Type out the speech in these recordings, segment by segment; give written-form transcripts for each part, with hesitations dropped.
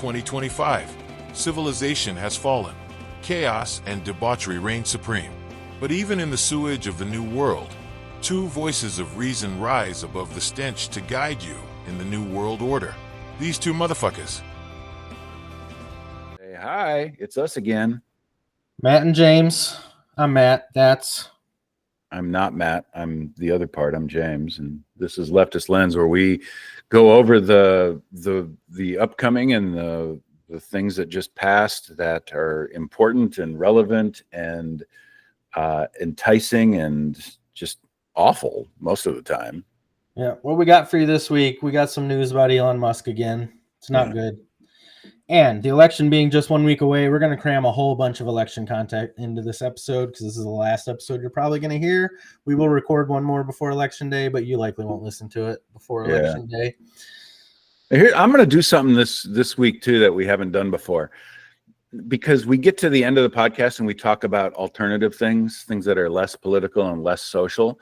2025. Civilization has fallen. Chaos and debauchery reign supreme. But even in the sewage of the new world, two voices of reason rise above the stench to guide you in the new world order. These two motherfuckers. Hey, hi, it's us again. Matt and James. I'm Matt. I'm not Matt. I'm the other part. I'm James, and this is Leftist Lens, where we go over the upcoming and the things that just passed that are important and relevant and enticing and just awful most of the time. Yeah, what we got for you this week, we got some news about Elon Musk again. It's not good. And the election being just 1 week away, we're going to cram a whole bunch of election content into this episode because this is the last episode you're probably going to hear. We will record one more before Election Day, but you likely won't listen to it before Election Day. Here, I'm going to do something this week, too, that we haven't done before. Because we get to the end of the podcast and we talk about alternative things that are less political and less social.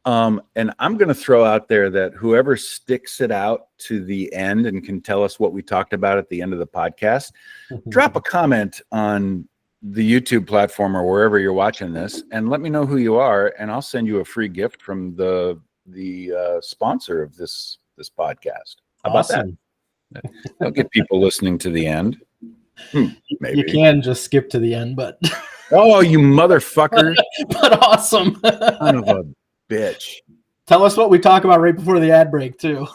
And I'm going to throw out there that whoever sticks it out to the end and can tell us what we talked about at the end of the podcast, drop a comment on the YouTube platform or wherever you're watching this and let me know who you are. And I'll send you a free gift from the sponsor of this podcast. How about that? I'll get people listening to the end. Maybe. You can just skip to the end, but oh, you motherfucker. But awesome. Son of a bitch. Tell us what we talk about right before the ad break too.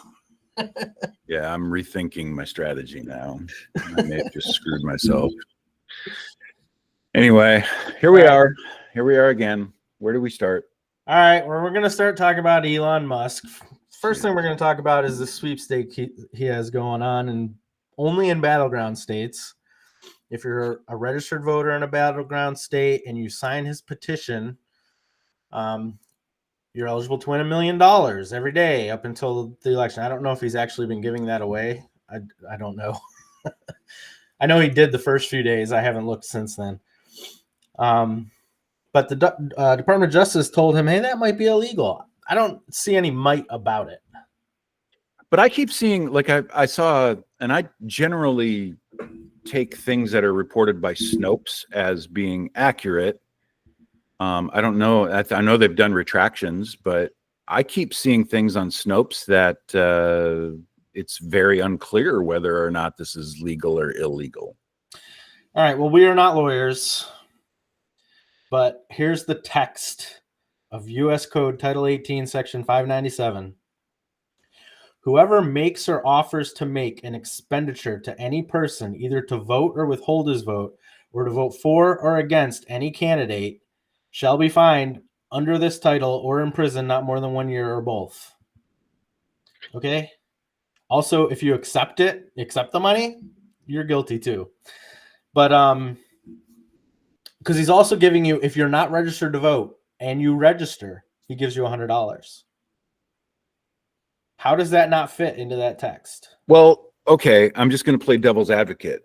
Yeah, I'm rethinking my strategy now. I may have just screwed myself. Anyway, here we are again. Where do we start? All right, well, we're going to start talking about Elon Musk. First thing we're going to talk about is the sweepstake he has going on, and only in battleground states. If you're a registered voter in a battleground state and you sign his petition, you're eligible to win $1 million every day up until the election. I don't know if he's actually been giving that away. I don't know. I know he did the first few days. I haven't looked since then. But the Department of Justice told him, hey, that might be illegal. I don't see any might about it. But I keep seeing, like I saw, and I generally take things that are reported by Snopes as being accurate. I don't know. I know they've done retractions, but I keep seeing things on Snopes that it's very unclear whether or not this is legal or illegal. All right. Well, we are not lawyers, but here's the text of U.S. Code Title 18, Section 597. Whoever makes or offers to make an expenditure to any person, either to vote or withhold his vote, or to vote for or against any candidate, shall be fined under this title or imprisoned not more than 1 year or both. Okay? Also, if you accept the money, you're guilty too. But because he's also giving you, if you're not registered to vote and you register, he gives you $100. How does that not fit into that text? Well, okay, I'm just going to play devil's advocate.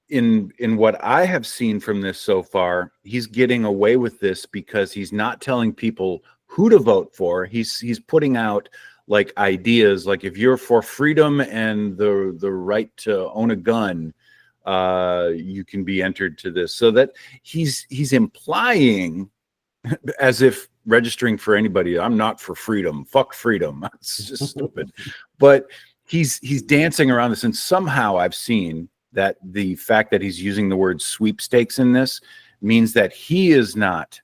In what I have seen from this so far, he's getting away with this because he's not telling people who to vote for. He's putting out like ideas, like if you're for freedom and the right to own a gun, you can be entered to this. So that he's implying as if registering for anybody, I'm not for freedom. Fuck freedom. It's just stupid. But he's dancing around this, and somehow I've seen that the fact that he's using the word sweepstakes in this means that he is not.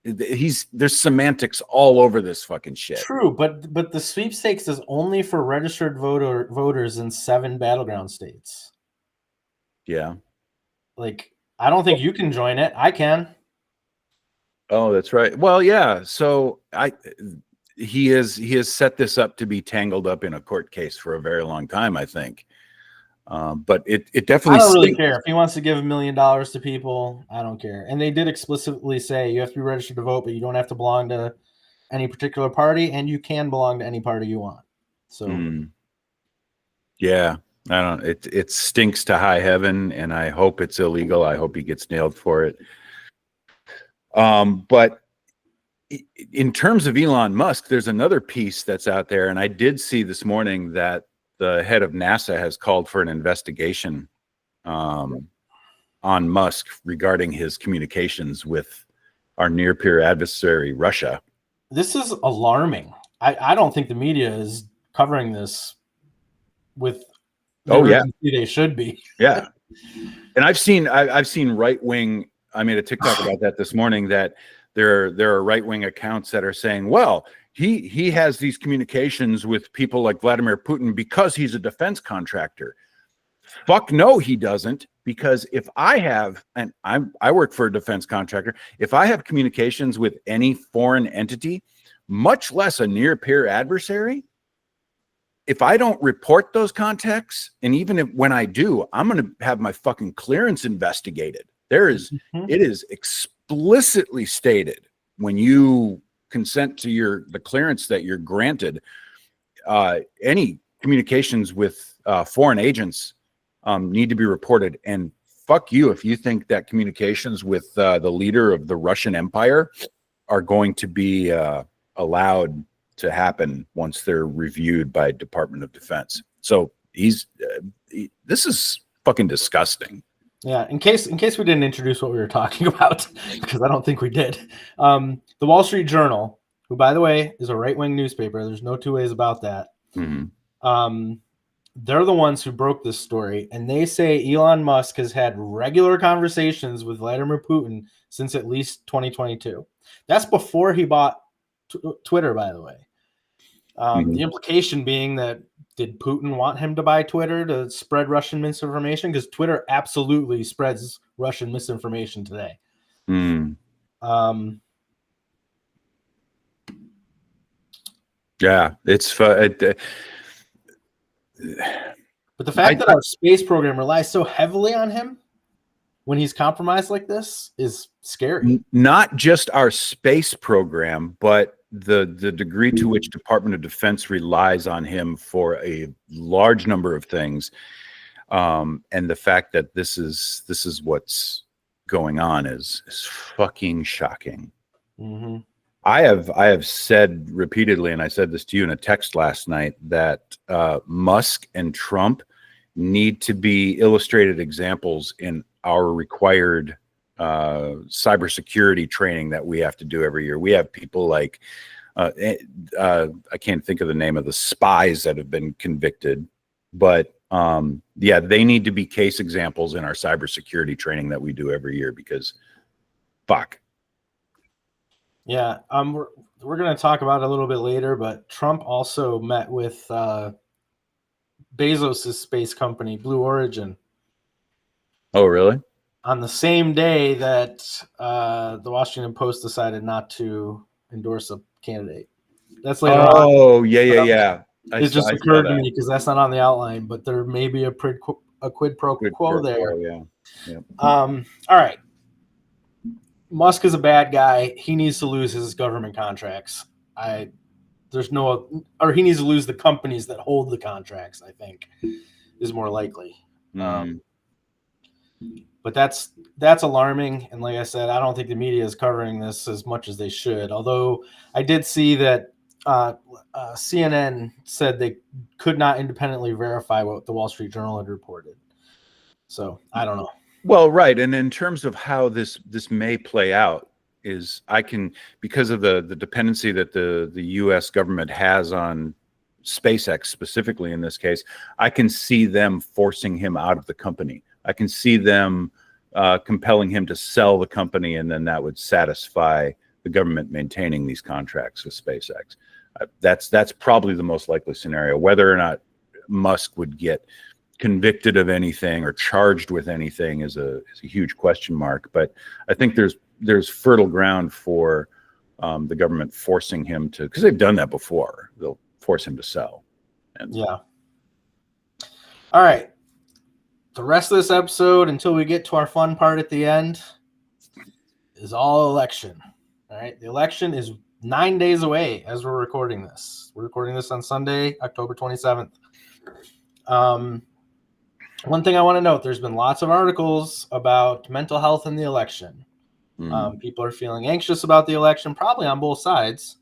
There's semantics all over this fucking shit. True, but the sweepstakes is only for registered voters in 7 battleground states. Yeah. Like, I don't think you can join it. I can. Oh, that's right. Well, yeah. So he has set this up to be tangled up in a court case for a very long time, I think. But it definitely. I don't really care if he wants to give $1 million to people. I don't care. And they did explicitly say you have to be registered to vote, but you don't have to belong to any particular party, and you can belong to any party you want. So, yeah, I don't. It stinks to high heaven, and I hope it's illegal. I hope he gets nailed for it. But in terms of Elon Musk, there's another piece that's out there, and I did see this morning that the head of NASA has called for an investigation on Musk regarding his communications with our near peer adversary, Russia. This is alarming. I don't think the media is covering this with the urgency they should be. Yeah. And I've seen right wing. I made a TikTok about that this morning, that there are right wing accounts that are saying, well, he has these communications with people like Vladimir Putin because he's a defense contractor. Fuck no, he doesn't. Because if I have, and I work for a defense contractor, if I have communications with any foreign entity, much less a near peer adversary, if I don't report those contacts, and even if when I do, I'm going to have my fucking clearance investigated. It is explicitly stated when you consent to the clearance that you're granted, any communications with foreign agents need to be reported. And fuck you if you think that communications with the leader of the Russian Empire are going to be allowed to happen once they're reviewed by Department of Defense. So this is fucking disgusting. Yeah, in case we didn't introduce what we were talking about, because I don't think we did. The Wall Street Journal, who, by the way, is a right-wing newspaper, there's no two ways about that. Mm-hmm. They're the ones who broke this story, and they say Elon Musk has had regular conversations with Vladimir Putin since at least 2022. That's before he bought Twitter, by the way. The implication being that, did Putin want him to buy Twitter to spread Russian misinformation? Because Twitter absolutely spreads Russian misinformation today. Yeah, it's but the fact that our space program relies so heavily on him when he's compromised like this is scary. Not just our space program, but the degree to which Department of Defense relies on him for a large number of things, and the fact that this is what's going on is fucking shocking. Mm-hmm. I have said repeatedly, and I said this to you in a text last night, that Musk and Trump need to be illustrated examples in our required cybersecurity training that we have to do every year. We have people like I can't think of the name of the spies that have been convicted, but yeah, they need to be case examples in our cybersecurity training that we do every year, because fuck. Yeah, we're going to talk about it a little bit later, but Trump also met with Bezos' space company, Blue Origin. Oh, really? On the same day that the Washington Post decided not to endorse a candidate. That's later on. Oh, yeah. It just occurred to me because that's not on the outline, but there may be a quid pro quo there. Yeah. All right. Musk is a bad guy. He needs to lose his government contracts. He needs to lose the companies that hold the contracts, I think, is more likely. But that's alarming. And like I said, I don't think the media is covering this as much as they should. Although I did see that CNN said they could not independently verify what the Wall Street Journal had reported. So I don't know. Well, right. And in terms of how this may play out, is because of the dependency that the U.S. government has on SpaceX specifically in this case, I can see them forcing him out of the company. I can see them compelling him to sell the company, and then that would satisfy the government maintaining these contracts with SpaceX. That's probably the most likely scenario. Whether or not Musk would get convicted of anything or charged with anything is a huge question mark. But I think there's fertile ground for the government forcing him to, because they've done that before. They'll force him to sell. Yeah. All right. The rest of this episode, until we get to our fun part at the end, is all election. All right. The election is 9 days away as we're recording this. We're recording this on Sunday, October 27th. One thing I want to note, there's been lots of articles about mental health in the election. People are feeling anxious about the election, probably on both sides.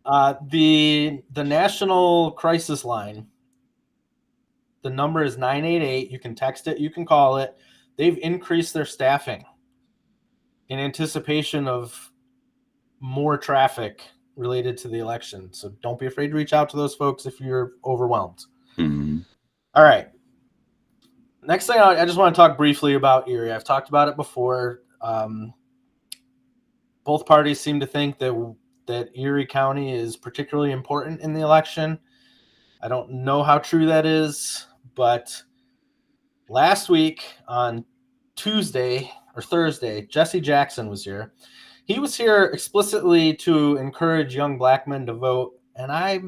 The national crisis line, the number is 988. You can text it, you can call it. They've increased their staffing in anticipation of more traffic related to the election. So don't be afraid to reach out to those folks if you're overwhelmed. Mhm. All right. Next thing, I just want to talk briefly about Erie. I've talked about it before. Both parties seem to think that Erie County is particularly important in the election. I don't know how true that is, but last week on Tuesday or Thursday, Jesse Jackson was here. He was here explicitly to encourage young black men to vote, and I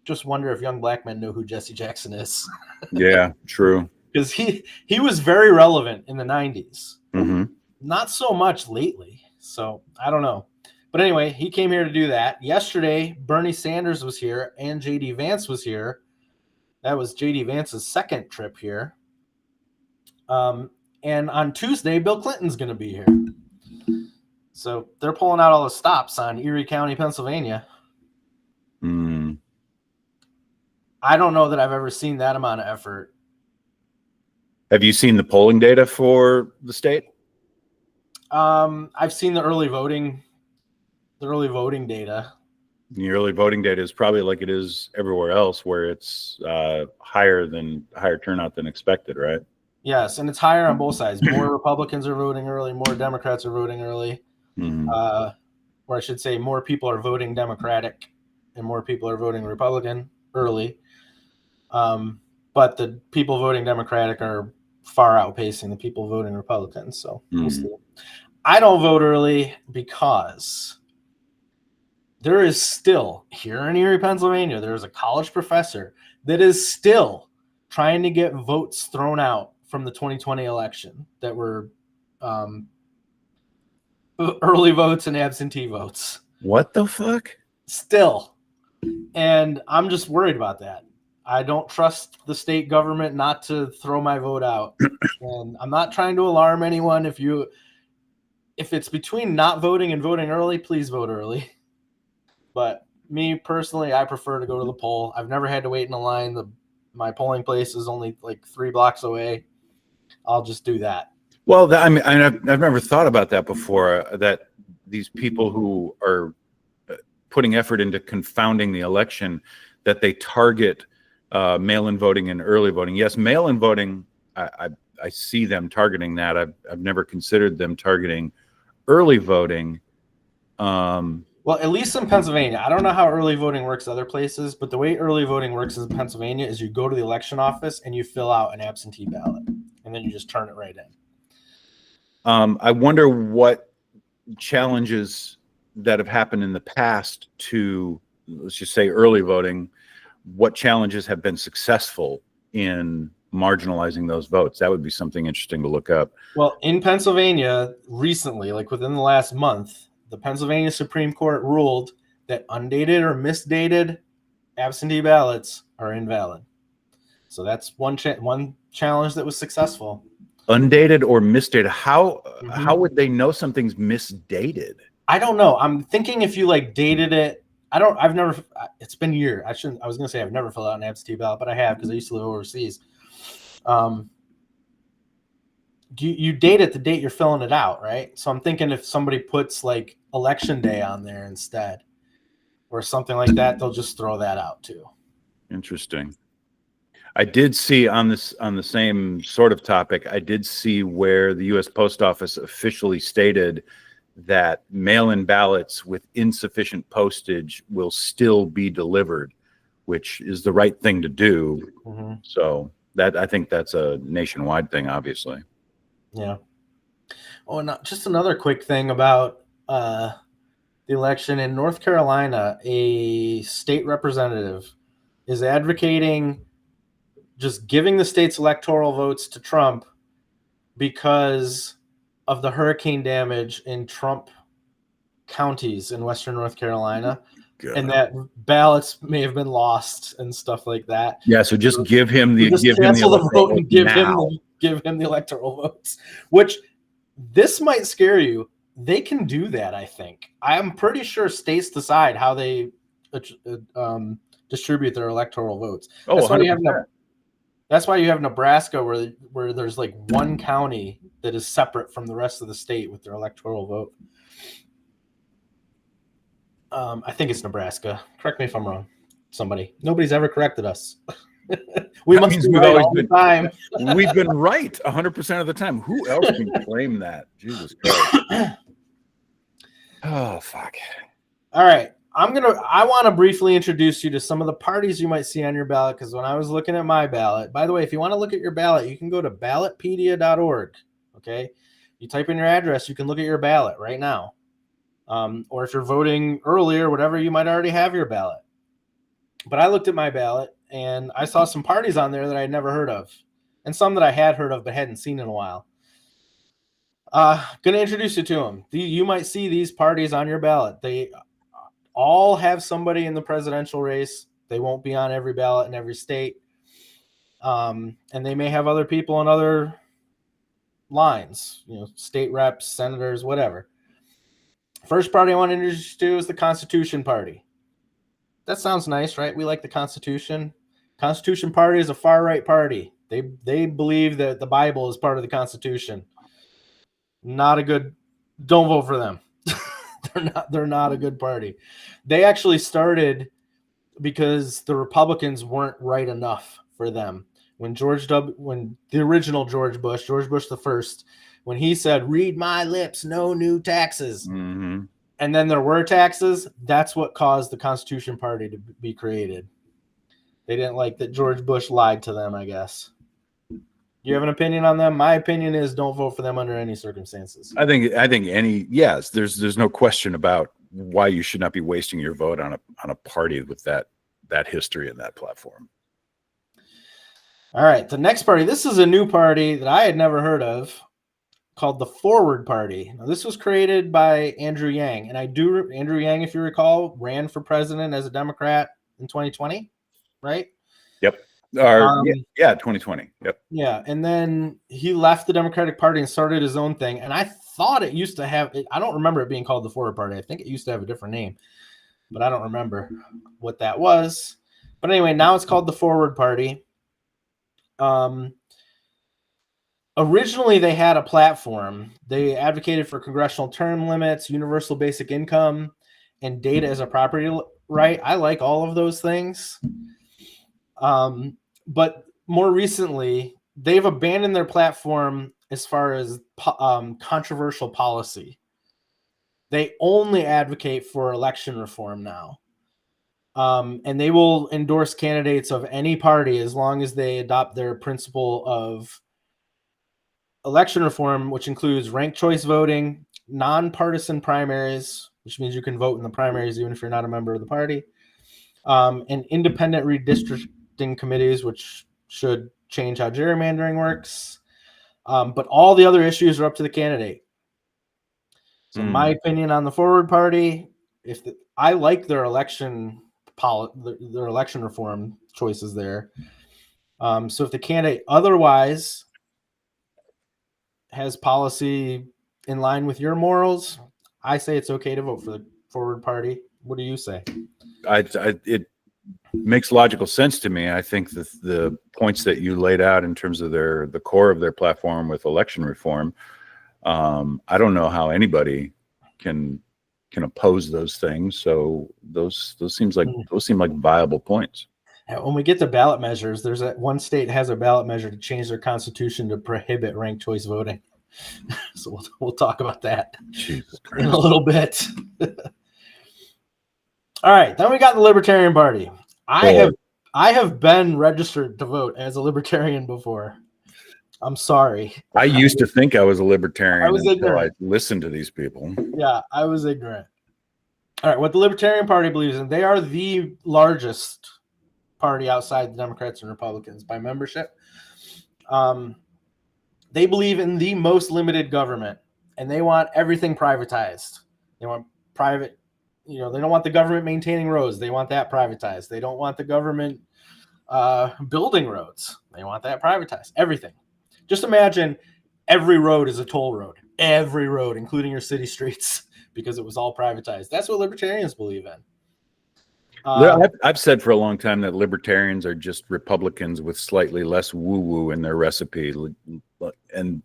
just wonder if young black men know who Jesse Jackson is. Yeah, true. Because he was very relevant in the 90s. Mm-hmm. Not so much lately. So I don't know. But anyway, he came here to do that. Yesterday, Bernie Sanders was here and J.D. Vance was here. That was J.D. Vance's second trip here. And on Tuesday, Bill Clinton's going to be here. So they're pulling out all the stops on Erie County, Pennsylvania. Mm. I don't know that I've ever seen that amount of effort. Have you seen the polling data for the state? I've seen the early voting data. The early voting data is probably like it is everywhere else, where it's higher turnout than expected, right? Yes, and it's higher on both sides. More Republicans are voting early, more Democrats are voting early. Mm-hmm. Or I should say more people are voting Democratic and more people are voting Republican early. But the people voting Democratic are far outpacing the people voting Republican. So we'll see. I don't vote early because there is still, here in Erie, Pennsylvania, there is a college professor that is still trying to get votes thrown out from the 2020 election that were early votes and absentee votes. What the fuck? Still. And I'm just worried about that. I don't trust the state government not to throw my vote out. And I'm not trying to alarm anyone. If it's between not voting and voting early, please vote early. But me personally, I prefer to go to the poll. I've never had to wait in a line. My polling place is only like 3 blocks away. I'll just do that. Well, I've never thought about that before, that these people who are putting effort into confounding the election, that they target mail-in voting and early voting. Yes, mail-in voting, I see them targeting that. I've never considered them targeting early voting. Well, at least in Pennsylvania, I don't know how early voting works other places, but the way early voting works in Pennsylvania is you go to the election office and you fill out an absentee ballot, and then you just turn it right in. I wonder what challenges that have happened in the past to, let's just say, early voting, what challenges have been successful in marginalizing those votes. That would be something interesting to look up. Well, in Pennsylvania recently, like within the last month, the Pennsylvania Supreme Court ruled that undated or misdated absentee ballots are invalid. So that's one challenge that was successful. Undated or misdated? How would they know something's misdated? I don't know. I'm thinking if you like dated it. It's been years. I was going to say I've never filled out an absentee ballot, but I have because I used to live overseas. You date it the date you're filling it out, right? So I'm thinking if somebody puts like election day on there instead or something like that, they'll just throw that out too. Interesting. I did see on the same sort of topic, I did see where the U.S. Post Office officially stated that mail-in ballots with insufficient postage will still be delivered, which is the right thing to do. Mm-hmm. So I think that's a nationwide thing, obviously. Yeah. Oh, and just another quick thing about the election in North Carolina, a state representative is advocating just giving the state's electoral votes to Trump because of the hurricane damage in Trump counties in Western North Carolina. God. And that ballots may have been lost and stuff like that. Yeah, so just give him the vote and give him the electoral votes, which this might scare you. They can do that, I think. I'm pretty sure states decide how they distribute their electoral votes. Oh, That's why 100%. that's why you have Nebraska, where there's like one county that is separate from the rest of the state with their electoral vote. I think it's Nebraska. Correct me if I'm wrong. Somebody. Nobody's ever corrected us. We That must means be we've right always all the been- time. We've been right 100% of the time. Who else can claim that? Jesus Christ. Oh, fuck. All right. I want to briefly introduce you to some of the parties you might see on your ballot, because when I was looking at my ballot, by the way, if you want to look at your ballot, you can go to ballotpedia.org. Okay. You type in your address, you can look at your ballot right now. Or if you're voting early or whatever, you might already have your ballot. But I looked at my ballot and I saw some parties on there that I had never heard of, and some that I had heard of but hadn't seen in a while. Going to introduce you to them. You might see these parties on your ballot. They all have somebody in the presidential race. They won't be on every ballot in every state. And they may have other people on other lines, state reps, senators, whatever. First party I want to introduce you to is the Constitution Party. That sounds nice, right? We like the Constitution. Constitution Party is a far-right party. They believe that the Bible is part of the Constitution. Don't vote for them. They're not a good party. They actually started because the Republicans weren't right enough for them. When the original George Bush the first, when he said, "Read my lips, no new taxes." Mm-hmm. And then there were taxes. That's what caused the Constitution Party to be created. They didn't like that George Bush lied to them, I guess. You have an opinion on them? My opinion is don't vote for them under any circumstances. I think yes, there's no question about why you should not be wasting your vote on a party with that history and that platform. All right, the next party. This is a new party that I had never heard of, called the Forward Party. Now, this was created by Andrew Yang, and Andrew Yang, if you recall, ran for president as a Democrat in 2020, right? Yep. 2020. Yep. Yeah, and then he left the Democratic Party and started his own thing. And I thought it used to have. I don't remember it being called the Forward Party. I think it used to have a different name, but I don't remember what that was. But anyway, now it's called the Forward Party. Originally, they had a platform. They advocated for congressional term limits, universal basic income, and data as a property right. I like all of those things. But more recently, they've abandoned their platform as far as controversial policy. They only advocate for election reform now. And they will endorse candidates of any party as long as they adopt their principle of election reform, which includes ranked choice voting, nonpartisan primaries, which means you can vote in the primaries even if you're not a member of the party, and independent redistricting committees, which should change how gerrymandering works. But all the other issues are up to the candidate. So my opinion on the Forward Party, I like their election reform choices there. So if the candidate otherwise has policy in line with your morals, I say it's okay to vote for the Forward Party. What do you say? It makes logical sense to me. I think the points that you laid out in terms of the core of their platform with election reform, I don't know how anybody can oppose those things. So those seem like viable points. When we get to ballot measures, there's one state has a ballot measure to change their constitution to prohibit ranked choice voting. So we'll talk about that in a little bit. All right, then we got the Libertarian Party. I have been registered to vote as a Libertarian before. I'm sorry. I used to think I was a Libertarian until I listened to these people. Yeah, I was ignorant. All right, what the Libertarian Party believes in, they are the largest party outside the Democrats and Republicans by membership. They believe in the most limited government, and they want everything privatized. They want private, they don't want the government maintaining roads. They want that privatized. They don't want the government building roads. They want that privatized. Everything. Just imagine every road is a toll road. Every road, including your city streets, because it was all privatized. That's what libertarians believe in. I've said for a long time that libertarians are just Republicans with slightly less woo-woo in their recipe, and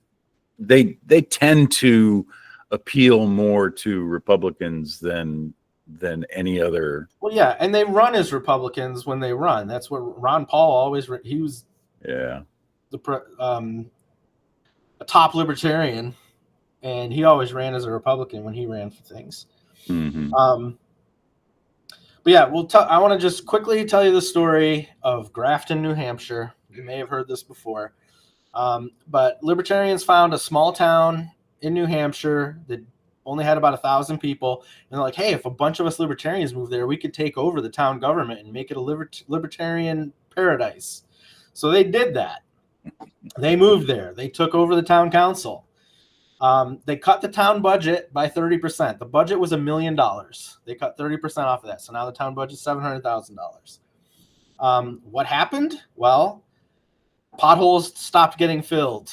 they tend to appeal more to Republicans than any other. Well, yeah, and they run as Republicans when they run. That's what Ron Paul always. He was Yeah. a top libertarian, and he always ran as a Republican when he ran for things. Mm-hmm. But yeah, I want to just quickly tell you the story of Grafton, New Hampshire. You may have heard this before. But libertarians found a small town in New Hampshire that only had about 1,000 people. And they're like, hey, if a bunch of us libertarians move there, we could take over the town government and make it a libertarian paradise. So they did that. They moved there. They took over the town council. They cut the town budget by 30%. The budget was $1 million. They cut 30% off of that. So now the town budget is $700,000. What happened? Well, potholes stopped getting filled.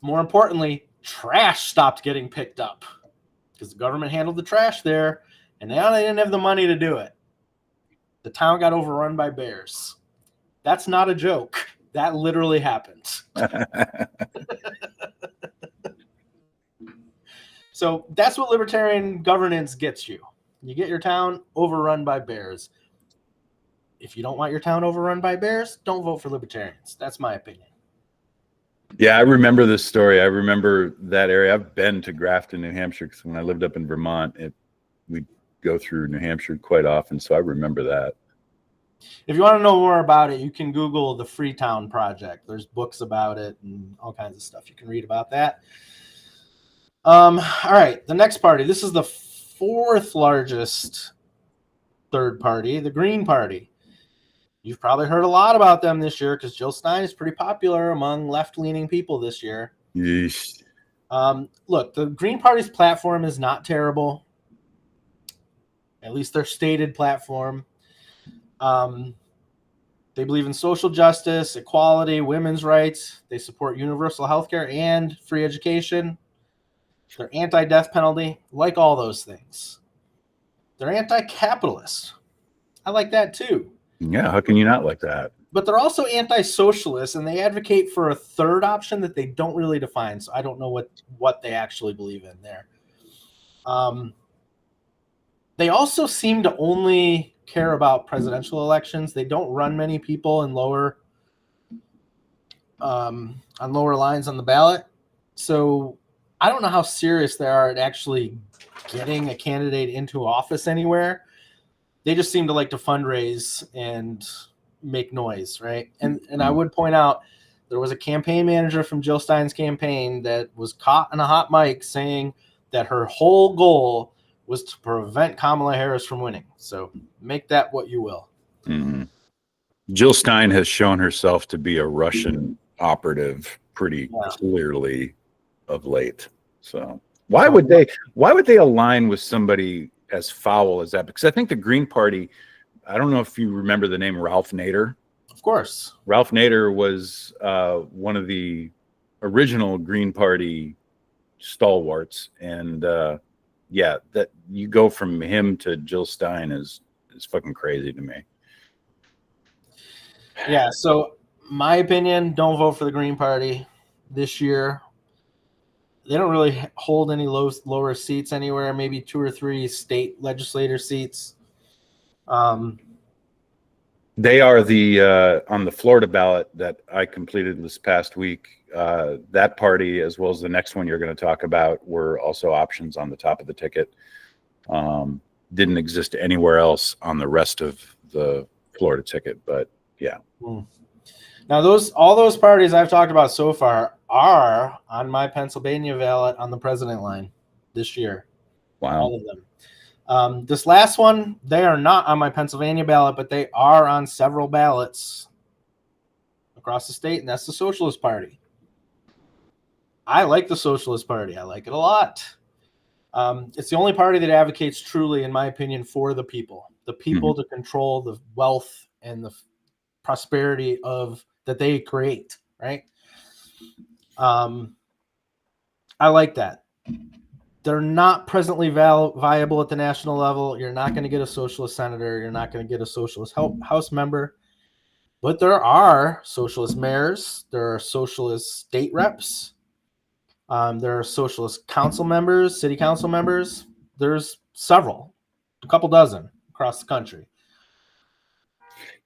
More importantly, trash stopped getting picked up because the government handled the trash there, and now they didn't have the money to do it. The town got overrun by bears. That's not a joke. That literally happened. So that's what libertarian governance gets you. You get your town overrun by bears. If you don't want your town overrun by bears, don't vote for libertarians. That's my opinion. Yeah, I remember this story. I remember that area. I've been to Grafton, New Hampshire, because when I lived up in Vermont, we'd go through New Hampshire quite often, so I remember that. If you want to know more about it, you can Google the Freetown Project. There's books about it and all kinds of stuff. You can read about that. All right, the next party. This is the fourth largest third party, the Green Party. You've probably heard a lot about them this year because Jill Stein is pretty popular among left-leaning people this year. Yeesh. Look, the Green Party's platform is not terrible. At least their stated platform. They believe in social justice, equality, women's rights. They support universal health care and free education. They're anti-death penalty, like all those things. They're anti-capitalist. I like that too. Yeah, how can you not like that? But they're also anti-socialist, and they advocate for a third option that they don't really define. So I don't know what they actually believe in there. They also seem to only care about presidential elections. They don't run many people in lower lines on the ballot. So I don't know how serious they are at actually getting a candidate into office anywhere. They just seem to like to fundraise and make noise, right? And I would point out there was a campaign manager from Jill Stein's campaign that was caught on a hot mic saying that her whole goal was to prevent Kamala Harris from winning. So make that what you will. Mm-hmm. Jill Stein has shown herself to be a Russian operative pretty clearly of late. So why would they align with somebody as foul as that? Because I think the Green Party, I don't know if you remember the name Ralph Nader. Of course. Ralph Nader was one of the original Green Party stalwarts. And that you go from him to Jill Stein is fucking crazy to me. Yeah, so my opinion, don't vote for the Green Party this year. They don't really hold any lower seats anywhere, maybe 2 or 3 state legislator seats. They are on the Florida ballot that I completed this past week. That party, as well as the next one you're going to talk about, were also options on the top of the ticket. Didn't exist anywhere else on the rest of the Florida ticket, but yeah. Now, all those parties I've talked about so far are on my Pennsylvania ballot on the president line this year. Wow. All of them. This last one, they are not on my Pennsylvania ballot, but they are on several ballots across the state, and that's the Socialist Party. I like the Socialist Party. I like it a lot. It's the only party that advocates truly, in my opinion, for the people to control the wealth and the prosperity that they create, right? I like that. they're not presently viable at the national level. You're not going to get a socialist senator. You're not going to get a socialist House member. But there are socialist mayors. There are socialist state reps. There are socialist council members, city council members. There's several, a couple dozen across the country.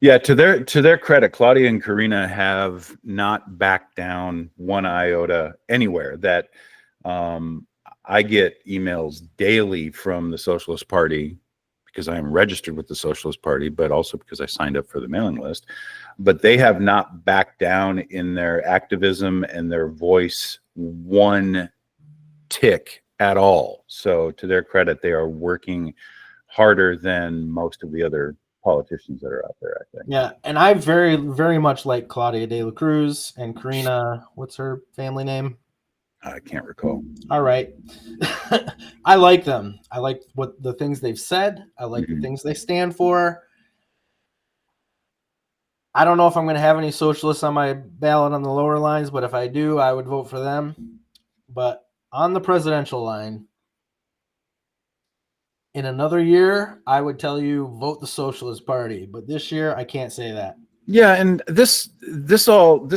Yeah, to their credit, Claudia and Karina have not backed down one iota anywhere. That I get emails daily from the Socialist Party because I am registered with the Socialist Party, but also because I signed up for the mailing list. But they have not backed down in their activism and their voice one tick at all. So to their credit, they are working harder than most of the other politicians that are out there, I think. Yeah, and I very, very much like Claudia de la Cruz and Karina. What's her family name? I can't recall. All right. I like them. I like what the things they've said. I like the things they stand for. I don't know if I'm going to have any socialists on my ballot on the lower lines, but if I do, I would vote for them. But on the presidential line, in another year, I would tell you vote the Socialist Party. But this year, I can't say that. Yeah, and this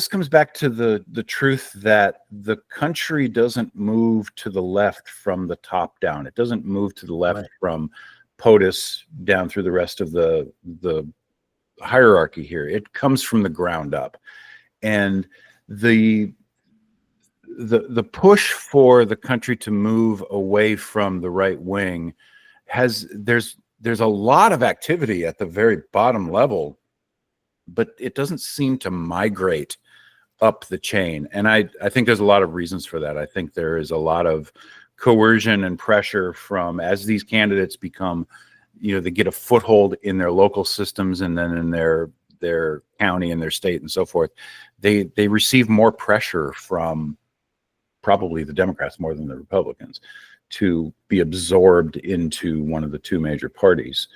comes back to the truth that the country doesn't move to the left from the top down. It doesn't move to the left from POTUS down through the rest of the hierarchy here. It comes from the ground up. And the push for the country to move away from the right wing there's a lot of activity at the very bottom level, but it doesn't seem to migrate up the chain. And I think there's a lot of reasons for that. I think there is a lot of coercion and pressure from, as these candidates become, they get a foothold in their local systems and then in their county and their state and so forth, they receive more pressure from probably the Democrats more than the Republicans to be absorbed into one of the two major parties.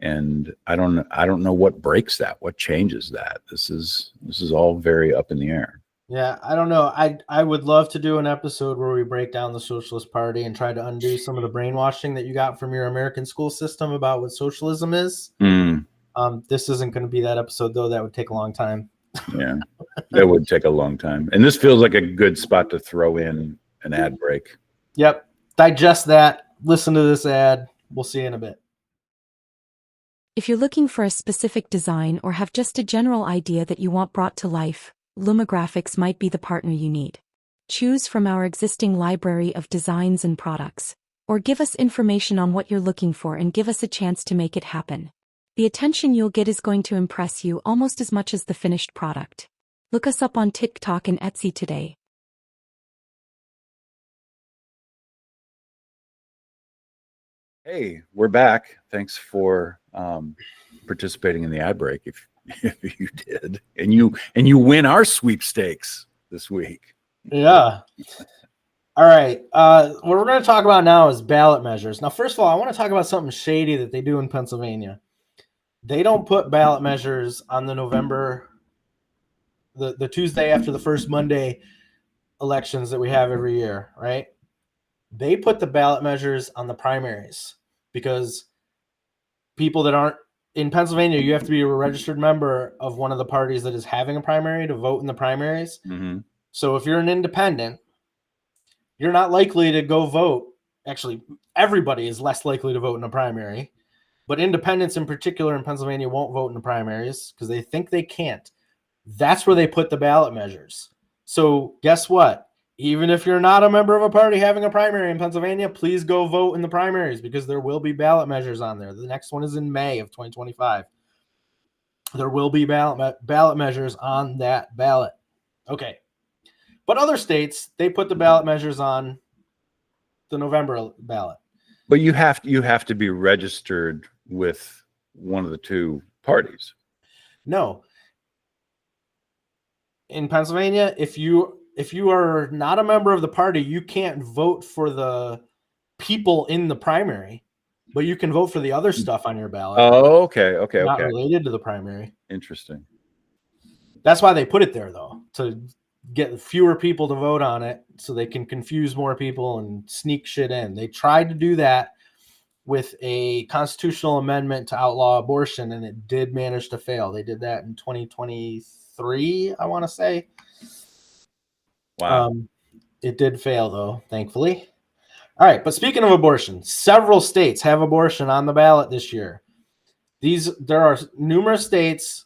And I don't know what breaks that, what changes that. This is all very up in the air. Yeah, I don't know. I would love to do an episode where we break down the Socialist Party and try to undo some of the brainwashing that you got from your American school system about what socialism is. This isn't going to be that episode, though. That would take a long time. Yeah, that would take a long time. And this feels like a good spot to throw in an ad break. Yep. Digest that. Listen to this ad. We'll see you in a bit. If you're looking for a specific design or have just a general idea that you want brought to life, Lumographics might be the partner you need. Choose from our existing library of designs and products, or give us information on what you're looking for and give us a chance to make it happen. The attention you'll get is going to impress you almost as much as the finished product. Look us up on TikTok and Etsy today. Hey, we're back. Thanks for participating in the ad break. If you did, and you win our sweepstakes this week. Yeah. All right. What we're going to talk about now is ballot measures. Now, first of all, I want to talk about something shady that they do in Pennsylvania. They don't put ballot measures on the Tuesday after the first Monday elections that we have every year, right? They put the ballot measures on the primaries because people that aren't in Pennsylvania, you have to be a registered member of one of the parties that is having a primary to vote in the primaries. Mm-hmm. So if you're an independent, you're not likely to go vote. Actually, everybody is less likely to vote in a primary, but independents in particular in Pennsylvania won't vote in the primaries because they think they can't. That's where they put the ballot measures. So guess what? Even if you're not a member of a party having a primary in Pennsylvania, please go vote in the primaries because there will be ballot measures on there. The next one is in May of 2025. There will be ballot measures on that ballot. Okay. But other states, they put the ballot measures on the November ballot. But you have to be registered with one of the two parties. No. In Pennsylvania, if you are not a member of the party, you can't vote for the people in the primary, but you can vote for the other stuff on your ballot. Oh, okay. Not related to the primary. Interesting. That's why they put it there, though, to get fewer people to vote on it so they can confuse more people and sneak shit in. They tried to do that with a constitutional amendment to outlaw abortion, and it did manage to fail. They did that in 2023, I want to say. Wow. It did fail, though, thankfully. All right, but speaking of abortion, several states have abortion on the ballot this year. There are numerous states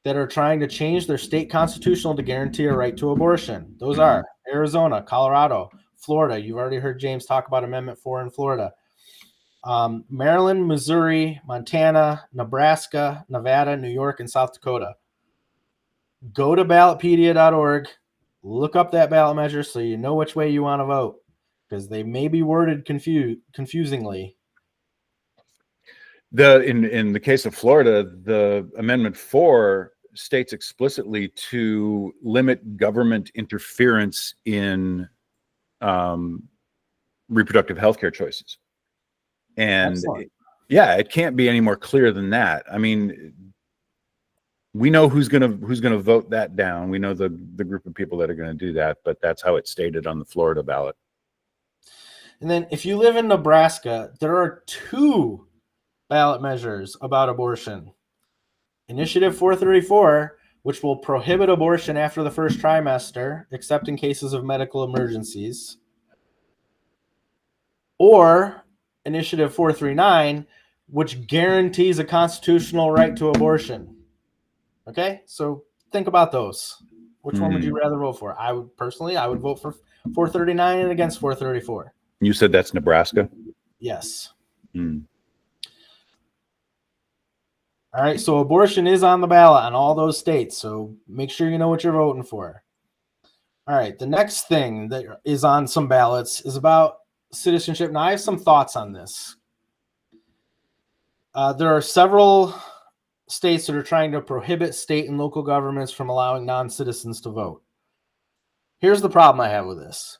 that are trying to change their state constitutional to guarantee a right to abortion. Those are Arizona, Colorado, Florida. You've already heard James talk about Amendment 4 in Florida. Maryland, Missouri, Montana, Nebraska, Nevada, New York, and South Dakota. Go to ballotpedia.org, look up that ballot measure so you know which way you want to vote, because they may be worded confusingly. In the case of Florida, the Amendment 4 states explicitly to limit government interference in reproductive health care choices. And yeah, it can't be any more clear than that. I mean, we know who's gonna vote that down. We know the group of people that are going to do that, but that's how it's stated on the Florida ballot. And then if you live in Nebraska, there are 2 ballot measures about abortion. Initiative 434, which will prohibit abortion after the first trimester, except in cases of medical emergencies. Or Initiative 439, which guarantees a constitutional right to abortion. Okay, so think about those. Which one would you rather vote for? I would vote for 439 and against 434. You said that's Nebraska? Yes. All right, so abortion is on the ballot on all those states, so make sure you know what you're voting for. All right, the next thing that is on some ballots is about citizenship. Now, I have some thoughts on this. There are several states that are trying to prohibit state and local governments from allowing non-citizens to vote. Here's the problem I have with this.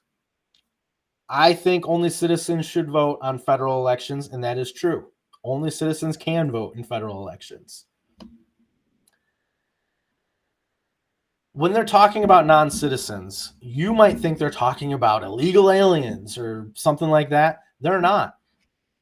I think only citizens should vote on federal elections, and that is true. Only citizens can vote in federal elections. When they're talking about non-citizens, you might think they're talking about illegal aliens or something like that. They're not.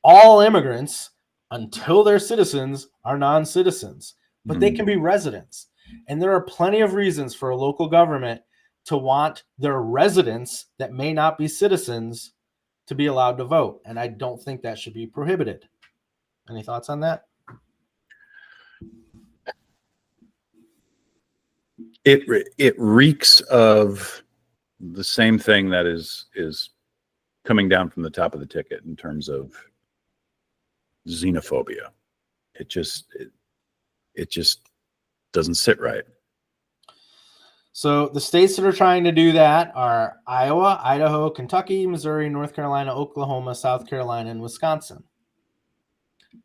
All immigrants, until they're citizens, are non-citizens, but they can be residents. And there are plenty of reasons for a local government to want their residents that may not be citizens to be allowed to vote. And I don't think that should be prohibited. Any thoughts on that? It reeks of the same thing that is coming down from the top of the ticket in terms of xenophobia. It just doesn't sit right. So the states that are trying to do that are Iowa, Idaho, Kentucky, Missouri, North Carolina, Oklahoma, South Carolina, and Wisconsin.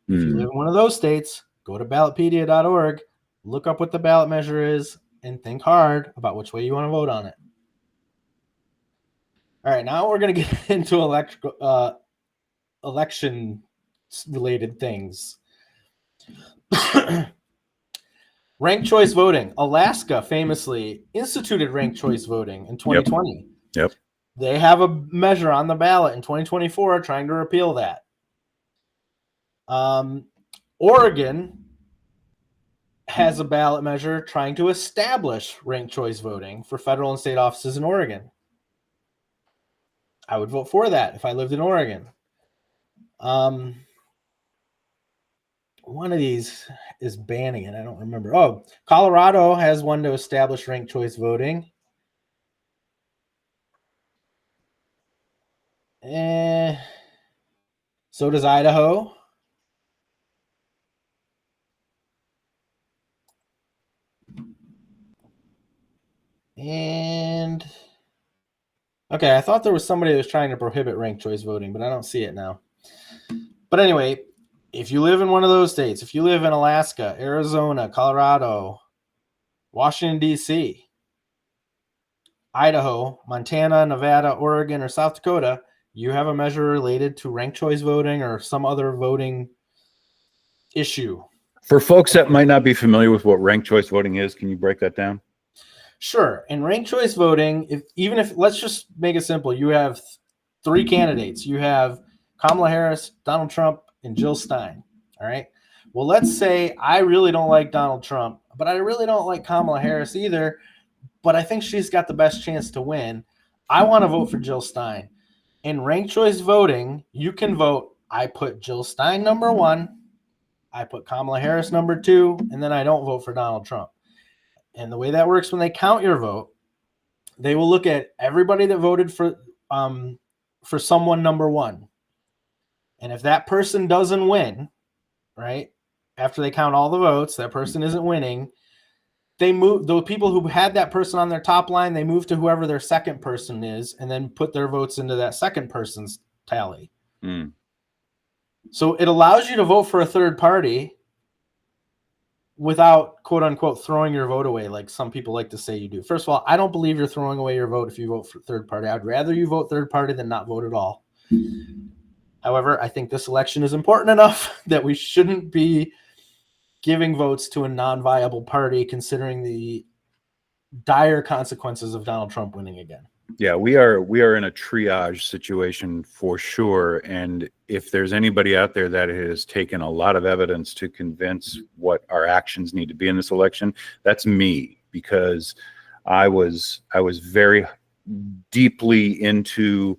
If you live in one of those states, go to ballotpedia.org, look up what the ballot measure is, and think hard about which way you want to vote on it. All right, now we're going to get into election-related things. Ranked choice voting. Alaska famously instituted ranked choice voting in 2020. Yep. They have a measure on the ballot in 2024 trying to repeal that. Oregon has a ballot measure trying to establish ranked choice voting for federal and state offices in Oregon. I would vote for that if I lived in Oregon. One of these is banning it. I don't remember. Oh, Colorado has one to establish ranked choice voting. So does Idaho. And okay, I thought there was somebody that was trying to prohibit ranked choice voting, but I don't see it now. But anyway, if you live in one of those states, if you live in Alaska, Arizona, Colorado, Washington, D.C., Idaho, Montana, Nevada, Oregon, or South Dakota, you have a measure related to ranked choice voting or some other voting issue. For folks that might not be familiar with what ranked choice voting is, can you break that down? Sure. In ranked choice voting, even if let's just make it simple, you have three candidates. You have Kamala Harris, Donald Trump, and Jill Stein. All right. Well, let's say I really don't like Donald Trump, but I really don't like Kamala Harris either. But I think she's got the best chance to win. I want to vote for Jill Stein. In ranked choice voting, you can vote. I put Jill Stein number 1, I put Kamala Harris number 2, and then I don't vote for Donald Trump. And the way that works, when they count your vote, they will look at everybody that voted for someone number 1. And if that person doesn't win, right, after they count all the votes, that person isn't winning, they move the people who had that person on their top line, they move to whoever their second person is and then put their votes into that second person's tally. Mm. So it allows you to vote for a third party without, quote unquote, throwing your vote away like some people like to say you do. First of all, I don't believe you're throwing away your vote if you vote for third party. I'd rather you vote third party than not vote at all. However, I think this election is important enough that we shouldn't be giving votes to a non-viable party, considering the dire consequences of Donald Trump winning again. Yeah, we are in a triage situation for sure. And if there's anybody out there that has taken a lot of evidence to convince what our actions need to be in this election, that's me, because I was very deeply into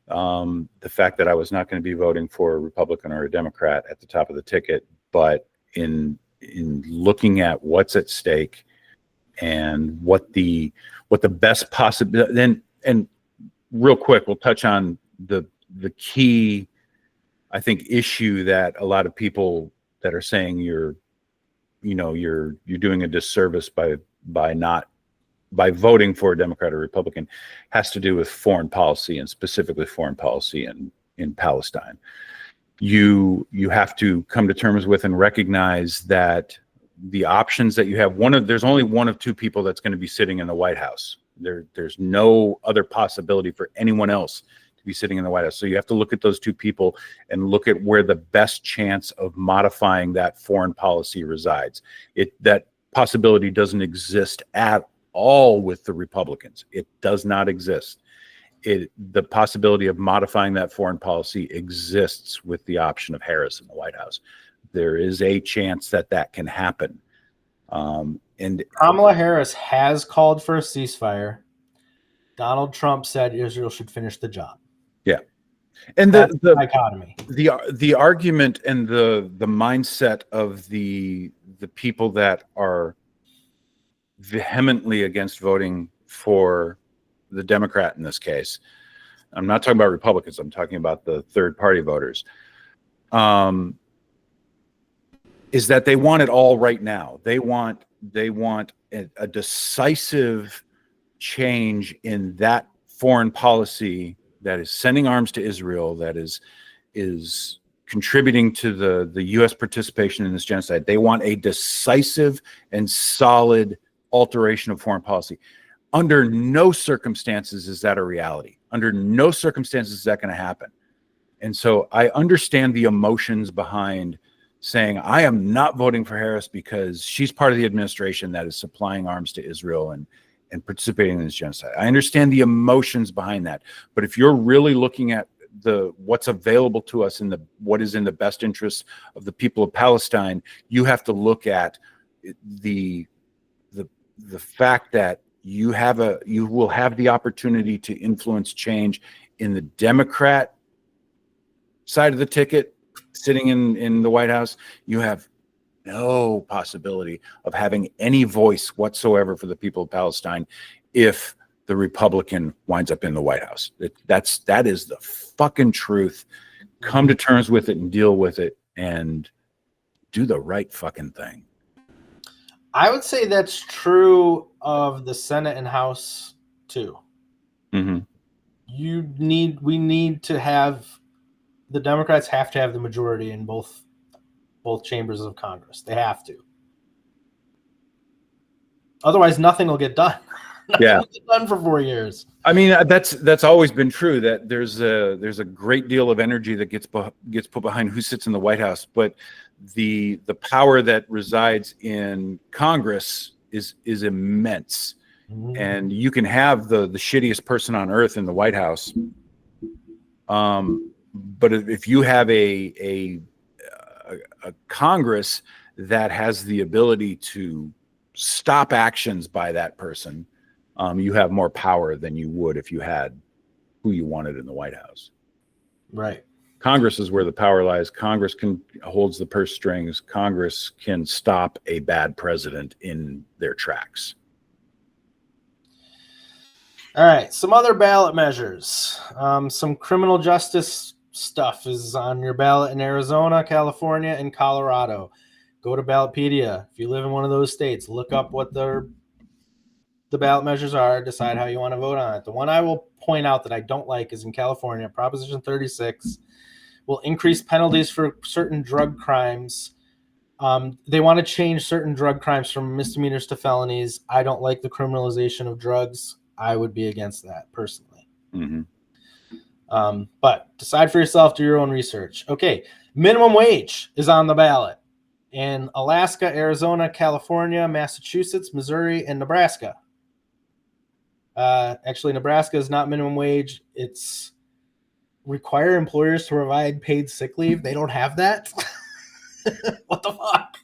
the fact that I was not going to be voting for a Republican or a Democrat at the top of the ticket, but in looking at what's at stake and what the best possible, and real quick, we'll touch on the key, I think, issue that a lot of people that are saying you're doing a disservice by voting for a Democrat or Republican has to do with foreign policy, and specifically foreign policy in Palestine. You have to come to terms with and recognize that the options that you have, there's only one of two people that's going to be sitting in the White House. There's no other possibility for anyone else to be sitting in the White House. So you have to look at those two people and look at where the best chance of modifying that foreign policy resides. That possibility doesn't exist at all with the Republicans. It does not exist. The possibility of modifying that foreign policy exists with the option of Harris in the White House. There is a chance that can happen. And Kamala Harris has called for a ceasefire. Donald Trump said Israel should finish the job. Yeah. And that's the dichotomy. The argument and the mindset of the people that are vehemently against voting for the Democrat in this case, I'm not talking about Republicans, I'm talking about the third party voters, is that they want it all right now. They want a decisive change in that foreign policy that is sending arms to Israel, that is contributing to the U.S. participation in this genocide. They want a decisive and solid alteration of foreign policy. Under no circumstances is that a reality. Under no circumstances is that going to happen. And so I understand the emotions behind saying, I am not voting for Harris because she's part of the administration that is supplying arms to Israel and participating in this genocide. I understand the emotions behind that. But if you're really looking at what's available to us what is in the best interest of the people of Palestine, you have to look at the fact that you will have the opportunity to influence change in the Democrat side of the ticket, sitting in the White House. You have no possibility of having any voice whatsoever for the people of Palestine if the Republican winds up in the White House. That is the fucking truth. Come to terms with it and deal with it and do the right fucking thing. I would say that's true of the Senate and House too. Mm-hmm. We need to have, the Democrats have to have the majority in both chambers of Congress. They have to. Otherwise, nothing will get done. Nothing will get done for 4 years. I mean, that's always been true, that there's a great deal of energy that gets put behind who sits in the White House, but the power that resides in Congress is immense. and you can have the shittiest person on earth in the White House. But if you have a Congress that has the ability to stop actions by that person, you have more power than you would if you had who you wanted in the White House. Right. Congress is where the power lies. Congress holds the purse strings. Congress can stop a bad president in their tracks. All right, some other ballot measures. Some criminal justice stuff is on your ballot in Arizona, California, and Colorado. Go to Ballotpedia. If you live in one of those states, look up what the ballot measures are, decide how you want to vote on it. The one I will point out that I don't like is in California. Proposition 36 will increase penalties for certain drug crimes. They want to change certain drug crimes from misdemeanors to felonies. I don't like the criminalization of drugs. I would be against that personally. But decide for yourself, do your own research. Okay, minimum wage is on the ballot in Alaska, Arizona, California, Massachusetts, Missouri, and Nebraska. Actually, Nebraska is not minimum wage. It's require employers to provide paid sick leave. They don't have that. What the fuck?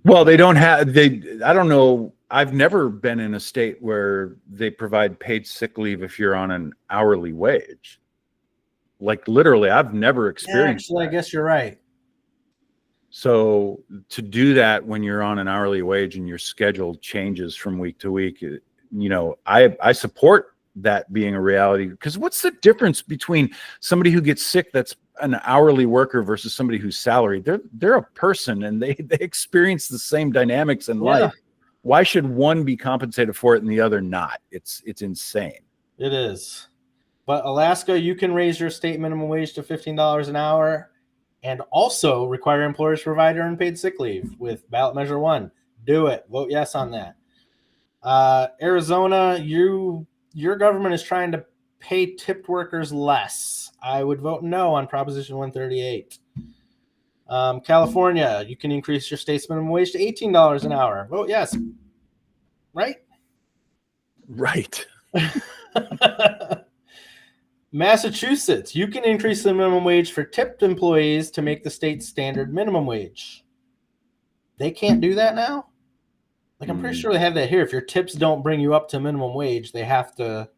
Well, they don't have, I don't know. I've never been in a state where they provide paid sick leave if you're on an hourly wage. Like literally, I've never experienced Actually, that. I guess you're right. So to do that when you're on an hourly wage and your schedule changes from week to week, I support that being a reality, because what's the difference between somebody who gets sick that's an hourly worker versus somebody who's salaried? They're a person, and they experience the same dynamics in life. Why should one be compensated for it and the other not? It's insane. It is. But Alaska, you can raise your state minimum wage to $15 an hour and also require employers to provide earned paid sick leave with ballot measure 1. Do it. Vote yes on that. Arizona, your government is trying to pay tipped workers less. I would vote no on Proposition 138. California, you can increase your state's minimum wage to $18 an hour. Vote yes. Right? Right. Massachusetts, you can increase the minimum wage for tipped employees to make the state's standard minimum wage. They can't do that now? Like, I'm pretty sure they have that here. If your tips don't bring you up to minimum wage, they have to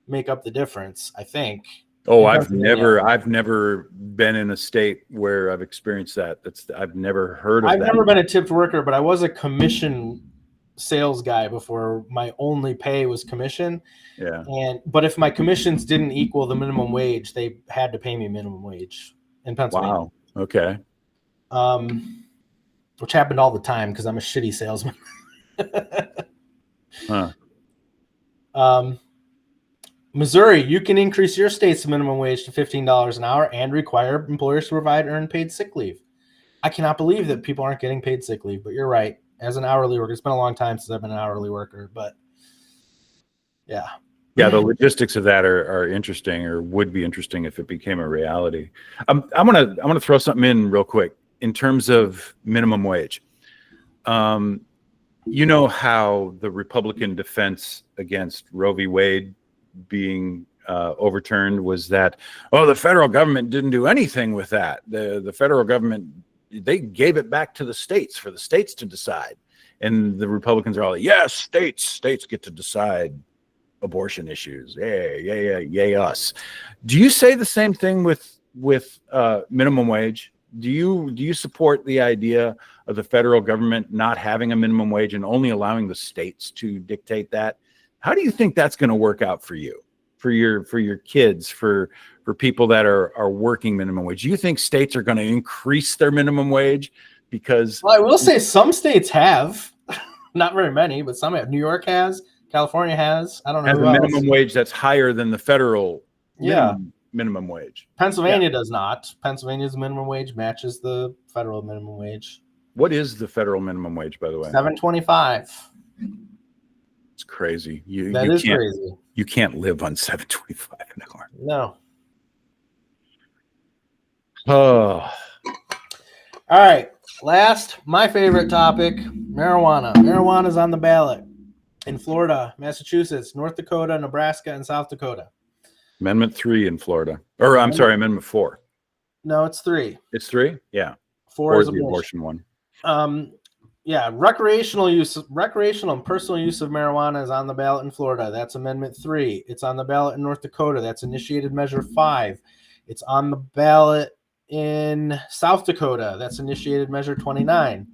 make up the difference, I think. Oh, I've never been in a state where I've experienced that. I've never heard of that. I've never been a tipped worker, but I was a commission sales guy before. My only pay was commission. Yeah. But if my commissions didn't equal the minimum wage, they had to pay me minimum wage in Pennsylvania. Wow. Okay. Which happened all the time because I'm a shitty salesman. Missouri, you can increase your state's minimum wage to $15 an hour and require employers to provide earned paid sick leave. I cannot believe that people aren't getting paid sick leave, but you're right. As an hourly worker, it's been a long time since I've been an hourly worker, but yeah. Yeah, the logistics of that are interesting, or would be interesting if it became a reality. I'm gonna throw something in real quick in terms of minimum wage. You know how the Republican defense against Roe v. Wade being overturned was that, the federal government didn't do anything with that. The federal government, they gave it back to the states for the states to decide. And the Republicans are all like, yes, states get to decide abortion issues. Yay us. Do you say the same thing with minimum wage? Do you support the idea of the federal government not having a minimum wage and only allowing the states to dictate that? How do you think that's going to work out for you, for your kids, for people that are working minimum wage? Do you think states are going to increase their minimum wage? Because I will say some states have, not very many, but some have. New York has, California has. I don't know has who a else. minimum wage that's higher than the federal minimum wage. Pennsylvania does not. Pennsylvania's minimum wage matches the federal minimum wage. What is the federal minimum wage, by the way? $7.25. It's crazy. That is crazy. You can't live on $7.25 an hour. No. Oh. All right. Last, my favorite topic, marijuana. Marijuana's on the ballot in Florida, Massachusetts, North Dakota, Nebraska, and South Dakota. Amendment 3 in Florida. Or I'm sorry, Amendment 4. No, it's 3. It's 3? Yeah. 4 is the abortion one. Yeah, recreational and personal use of marijuana is on the ballot in Florida. That's Amendment 3. It's on the ballot in North Dakota. That's Initiated Measure 5. It's on the ballot in South Dakota. That's Initiated Measure 29.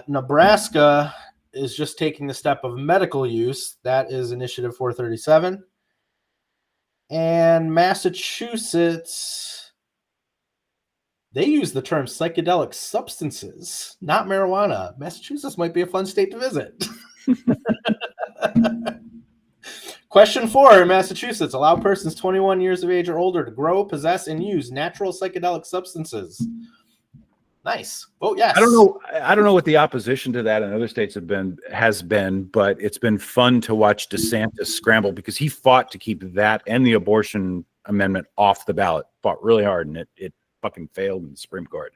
Nebraska is just taking the step of medical use. That is Initiative 437. And Massachusetts, they use the term psychedelic substances, not marijuana. Massachusetts might be a fun state to visit. Question 4 in Massachusetts, allow persons 21 years of age or older to grow, possess, and use natural psychedelic substances. Nice. Oh, yes. I don't know what the opposition to that in other states has been, but it's been fun to watch DeSantis scramble because he fought to keep that and the abortion amendment off the ballot. Fought really hard, and it fucking failed in the Supreme Court.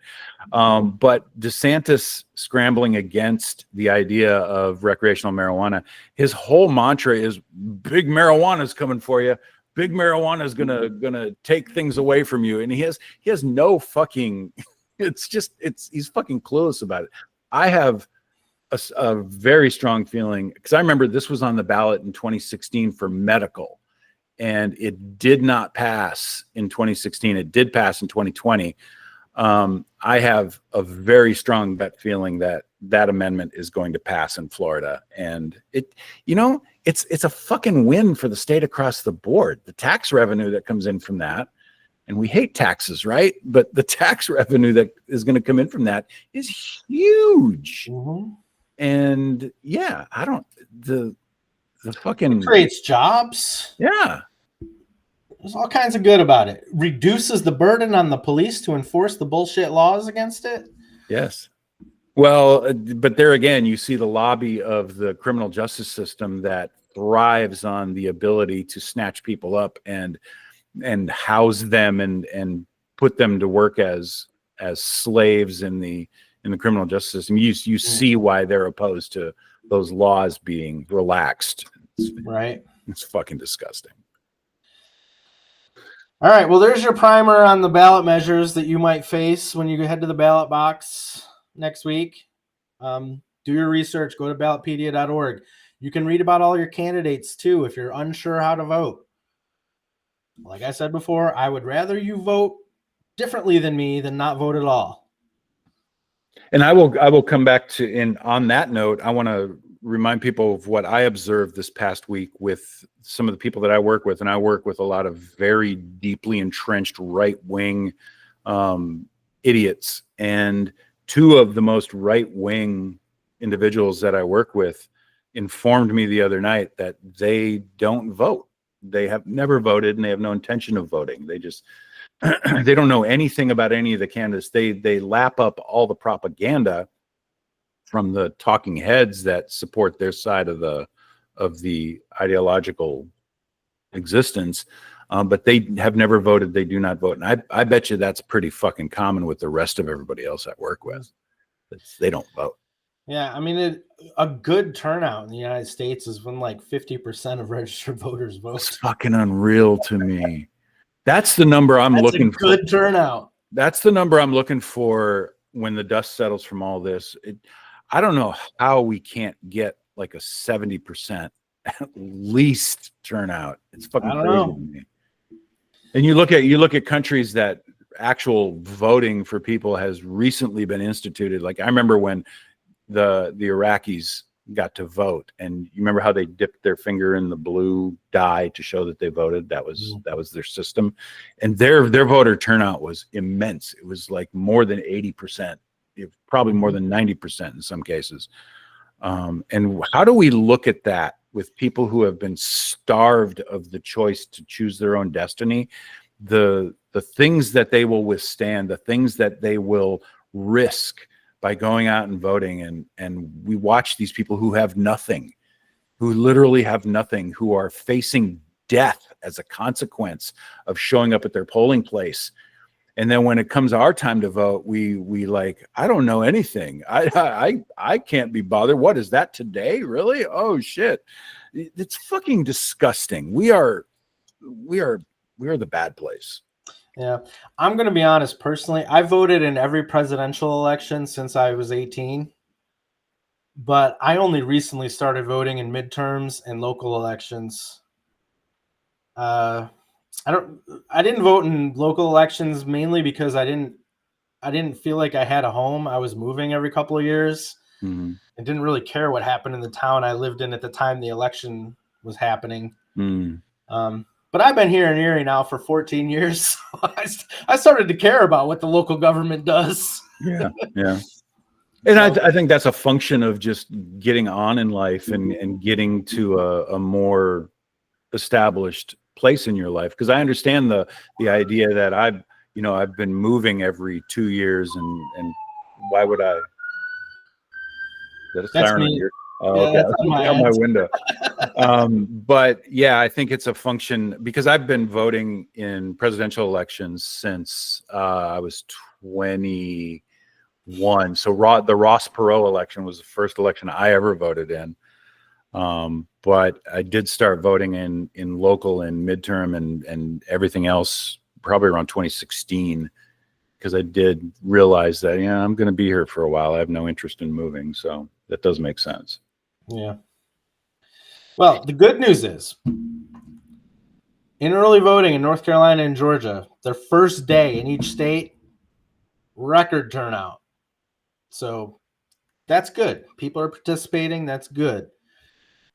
But DeSantis scrambling against the idea of recreational marijuana, his whole mantra is big marijuana is coming for you. Big marijuana is gonna take things away from you. And he has no fucking, he's fucking clueless about it. I have a very strong feeling, because I remember this was on the ballot in 2016 for medical. And it did not pass in 2016. It did pass in 2020. I have a very strong gut feeling that that amendment is going to pass in Florida. And it's a fucking win for the state across the board. The tax revenue that comes in from that, and we hate taxes, right? But the tax revenue that is going to come in from that is huge. Mm-hmm. And yeah, the fucking, it creates jobs. Yeah. There's all kinds of good about it. Reduces the burden on the police to enforce the bullshit laws against it. Yes. Well, but there again, you see the lobby of the criminal justice system that thrives on the ability to snatch people up and house them and put them to work as slaves in the criminal justice system. You see why they're opposed to those laws being relaxed. Right. It's fucking disgusting. All right. Well, there's your primer on the ballot measures that you might face when you head to the ballot box next week. Do your research. Go to ballotpedia.org. You can read about all your candidates too if you're unsure how to vote. Like I said before, I would rather you vote differently than me than not vote at all. And I will come back to, and on that note, I want to remind people of what I observed this past week with some of the people that I work with. And I work with a lot of very deeply entrenched right-wing idiots. And two of the most right-wing individuals that I work with informed me the other night that they don't vote. They have never voted, and they have no intention of voting. They just they don't know anything about any of the candidates. They lap up all the propaganda from the talking heads that support their side of the ideological existence, but they have never voted. They do not vote, and I bet you that's pretty fucking common with the rest of everybody else I work with. They don't vote. Yeah, I mean, a good turnout in the United States is when like 50% of registered voters vote. It's fucking unreal to me. That's the number I'm looking for. Good turnout. That's the number I'm looking for when the dust settles from all this. I don't know how we can't get like a 70% at least turnout. It's fucking crazy to me. And you look at countries that actual voting for people has recently been instituted. Like I remember when the Iraqis got to vote, and you remember how they dipped their finger in the blue dye to show that they voted. That was their system, and their voter turnout was immense. It was like more than 80%, probably more than 90% in some cases. And how do we look at that with people who have been starved of the choice to choose their own destiny? The things that they will withstand, the things that they will risk by going out and voting, and we watch these people who have nothing, who literally have nothing, who are facing death as a consequence of showing up at their polling place. And then when it comes our time to vote, we like, I don't know anything. I can't be bothered. What is that today? Really? Oh shit. It's fucking disgusting. We are the bad place. Yeah. I'm going to be honest, personally, I voted in every presidential election since I was 18, but I only recently started voting in midterms and local elections. I didn't vote in local elections mainly because I didn't feel like I had a home. I was moving every couple of years. Mm-hmm. I didn't really care what happened in the town I lived in at the time the election was happening. Mm. But I've been here in Erie now for 14 years. So I started to care about what the local government does. Yeah. Yeah. And I think that's a function of just getting on in life and getting to a more established place in your life. Because I understand the idea that I've been moving every 2 years, and why would I? Is that a That's siren on me. your? Oh, Yeah, okay. that's on my Out my end. window. But yeah, I think it's a function because I've been voting in presidential elections since I was 21. So the Ross Perot election was the first election I ever voted in. But I did start voting in local and midterm and everything else probably around 2016, because I did realize that, I'm going to be here for a while. I have no interest in moving. So that does make sense. Yeah. Well, the good news is in early voting in North Carolina and Georgia, their first day in each state, record turnout. So that's good. People are participating. That's good.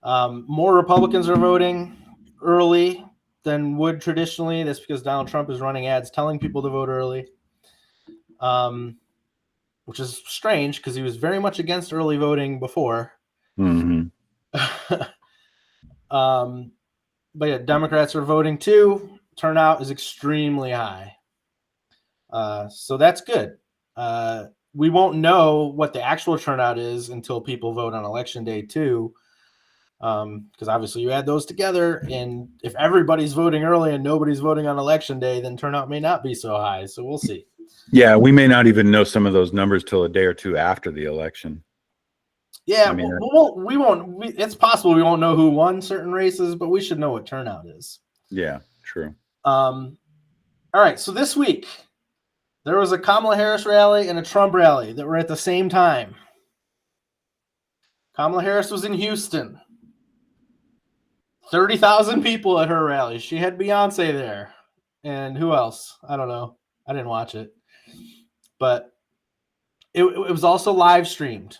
More Republicans are voting early than would traditionally. That's because Donald Trump is running ads telling people to vote early, which is strange because he was very much against early voting before. Mm-hmm. But yeah, Democrats are voting too. Turnout is extremely high. So that's good. We won't know what the actual turnout is until people vote on election day too. Because obviously you add those together, and if everybody's voting early and nobody's voting on election day, then turnout may not be so high. So we'll see. Yeah, we may not even know some of those numbers till a day or two after the election. Yeah, we won't. It's possible we won't know who won certain races, but we should know what turnout is. Yeah, true. All right, so this week there was a Kamala Harris rally and a Trump rally that were at the same time. Kamala Harris was in Houston. 30,000 people at her rally. She had Beyonce there. And who else? I don't know. I didn't watch it. But it was also live streamed.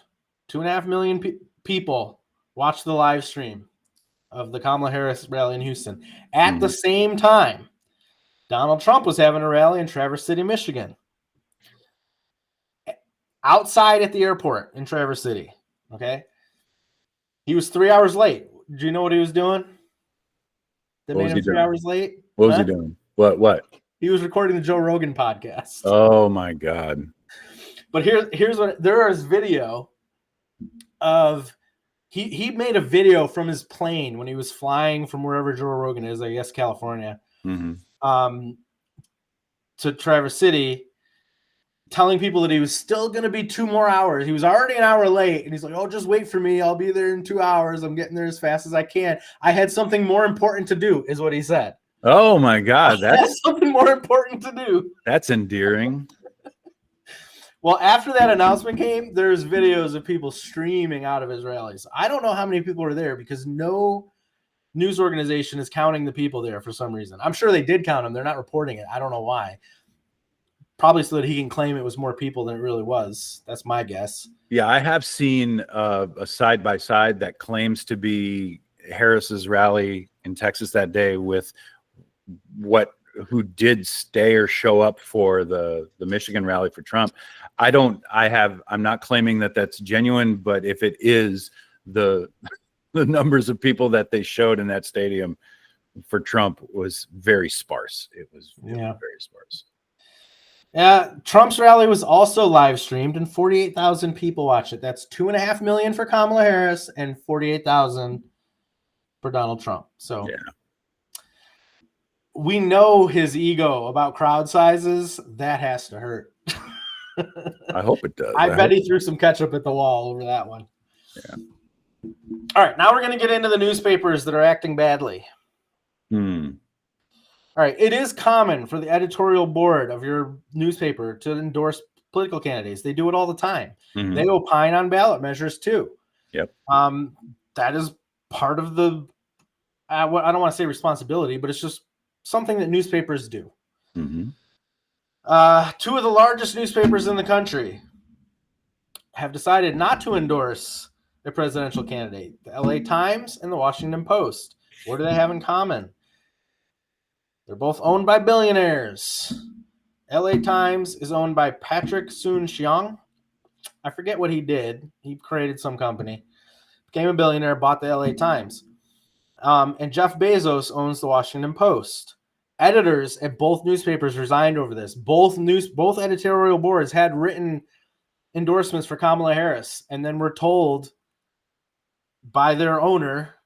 2.5 million people watched the live stream of the Kamala Harris rally in Houston. At the same time, Donald Trump was having a rally in Traverse City, Michigan. Outside at the airport in Traverse City. Okay? He was 3 hours late. Do you know what he was doing? That made him 3 hours late? What was he doing? What? He was recording the Joe Rogan podcast. Oh my God. But here's what there is video of he made a video from his plane when he was flying from wherever Joe Rogan is, I guess California, to Traverse City, telling people that he was still going to be 2 more hours. He was already an hour late, and he's like, "Oh, just wait for me. I'll be there in 2 hours. I'm getting there as fast as I can. I had something more important to do," is what he said. Oh my God, That's something more important to do. That's endearing. Well, after that announcement came, there's videos of people streaming out of his rallies. I don't know how many people were there because no news organization is counting the people there for some reason. I'm sure they did count them. They're not reporting it. I don't know why. Probably so that he can claim it was more people than it really was. That's my guess. Yeah, I have seen a side-by-side that claims to be Harris's rally in Texas that day with who did stay or show up for the Michigan rally for Trump. I'm not claiming that that's genuine, but if it is, the numbers of people that they showed in that stadium for Trump was very sparse. It was very sparse. Yeah, Trump's rally was also live streamed, and 48,000 people watched it. That's 2.5 million for Kamala Harris and 48,000 for Donald Trump. So, we know his ego about crowd sizes. That has to hurt. I hope it does. I bet hope he threw some ketchup at the wall over that one. Yeah. All right, now we're going to get into the newspapers that are acting badly. Hmm. All right, it is common for the editorial board of your newspaper to endorse political candidates. They do it all the time. Mhm. They opine on ballot measures too. Yep. That is part of the, I don't want to say responsibility, but it's just something that newspapers do. Mhm. Two of the largest newspapers in the country have decided not to endorse a presidential candidate, the LA Times and the Washington Post. What do they have in common? They're both owned by billionaires. LA Times is owned by Patrick Soon-Shiong. I forget what he did. He created some company, became a billionaire, bought the LA Times. And Jeff Bezos owns the Washington Post. Editors at both newspapers resigned over this. Both editorial boards had written endorsements for Kamala Harris and then were told by their owner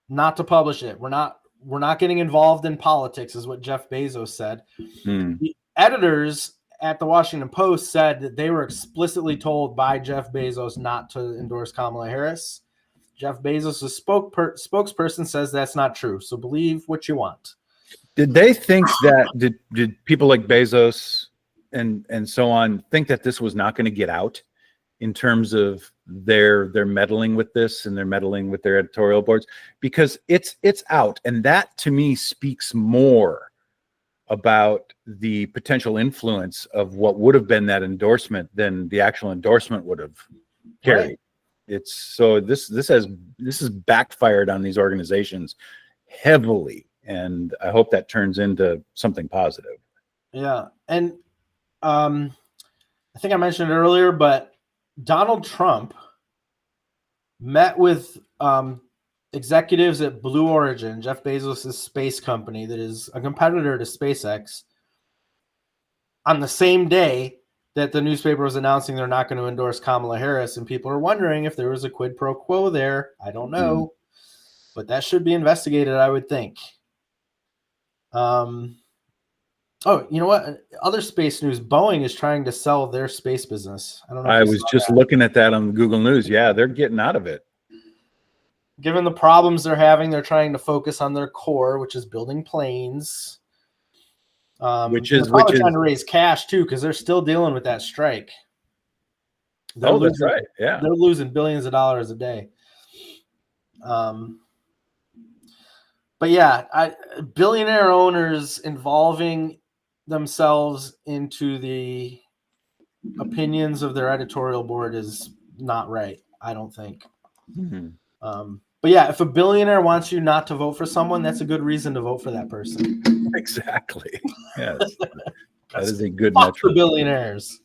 not to publish it. We're not getting involved in politics, is what Jeff Bezos said. Hmm. The editors at the Washington Post said that they were explicitly told by Jeff Bezos not to endorse Kamala Harris. Jeff Bezos' spokesperson says that's not true. So believe what you want. Did they think that did people like Bezos and so on think that this was not going to get out in terms of their meddling with this and their meddling with their editorial boards? Because it's out, and that to me speaks more about the potential influence of what would have been that endorsement than the actual endorsement would have carried. Right. It's so this has backfired on these organizations heavily, and I hope that turns into something positive. Yeah, and I think I mentioned it earlier, but Donald Trump met with executives at Blue Origin, Jeff Bezos' space company that is a competitor to SpaceX, on the same day that the newspaper was announcing they're not going to endorse Kamala Harris, and people are wondering if there was a quid pro quo there. I don't know, but that should be investigated, I would think. Oh, you know what? Other space news, Boeing is trying to sell their space business. I don't know. I was just looking at that on Google News. Yeah, they're getting out of it. Given the problems they're having, they're trying to focus on their core, which is building planes. Which is trying to raise cash too, because they're still dealing with that strike. That's right. Yeah, they're losing billions of dollars a day. But yeah, billionaire owners involving themselves into the opinions of their editorial board is not right, I don't think. Mm-hmm. But yeah, if a billionaire wants you not to vote for someone, that's a good reason to vote for that person. Exactly. Yes. That is a good metric. metric. For billionaires.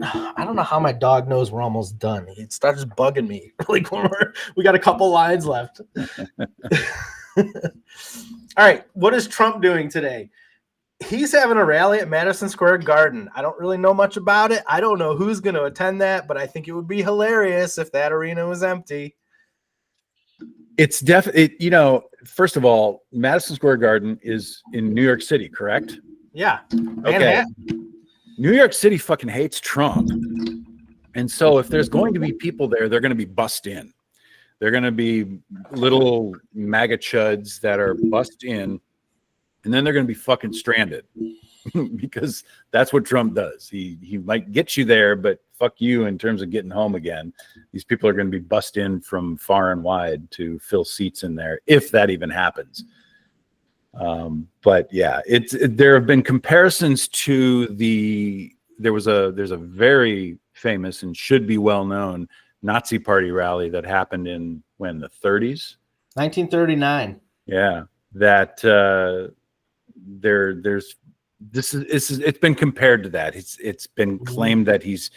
I don't know how my dog knows we're almost done. It starts bugging me. Like we got a couple lines left. All right. What is Trump doing today? He's having a rally at Madison Square Garden. I don't really know much about it. I don't know who's going to attend that, but I think it would be hilarious if that arena was empty. It's definitely, first of all, Madison Square Garden is in New York City, correct? Yeah. Okay. New York City fucking hates Trump. And so if there's going to be people there, they're going to be bussed in. They're going to be little MAGA chuds that are bussed in. And then they're going to be fucking stranded because that's what Trump does. He might get you there, but fuck you in terms of getting home again. These people are going to be bussed in from far and wide to fill seats in there, if that even happens. But yeah, there have been comparisons to there's a very famous and should be well known Nazi Party rally that happened in the 30s, 1939. Yeah, that it's been compared to that. It's been claimed that he's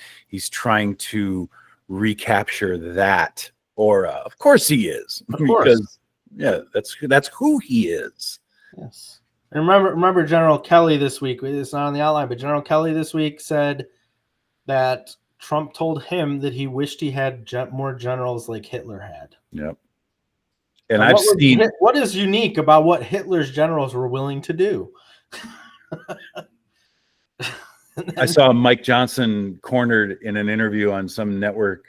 trying to recapture that aura. Of course he is. Because yeah, that's who he is. Yes. And remember General Kelly this week, it's not on the outline, but General Kelly this week said that Trump told him that he wished he had more generals like Hitler had. Yep. And Now, I've seen what is unique about what Hitler's generals were willing to do? I saw Mike Johnson cornered in an interview on some network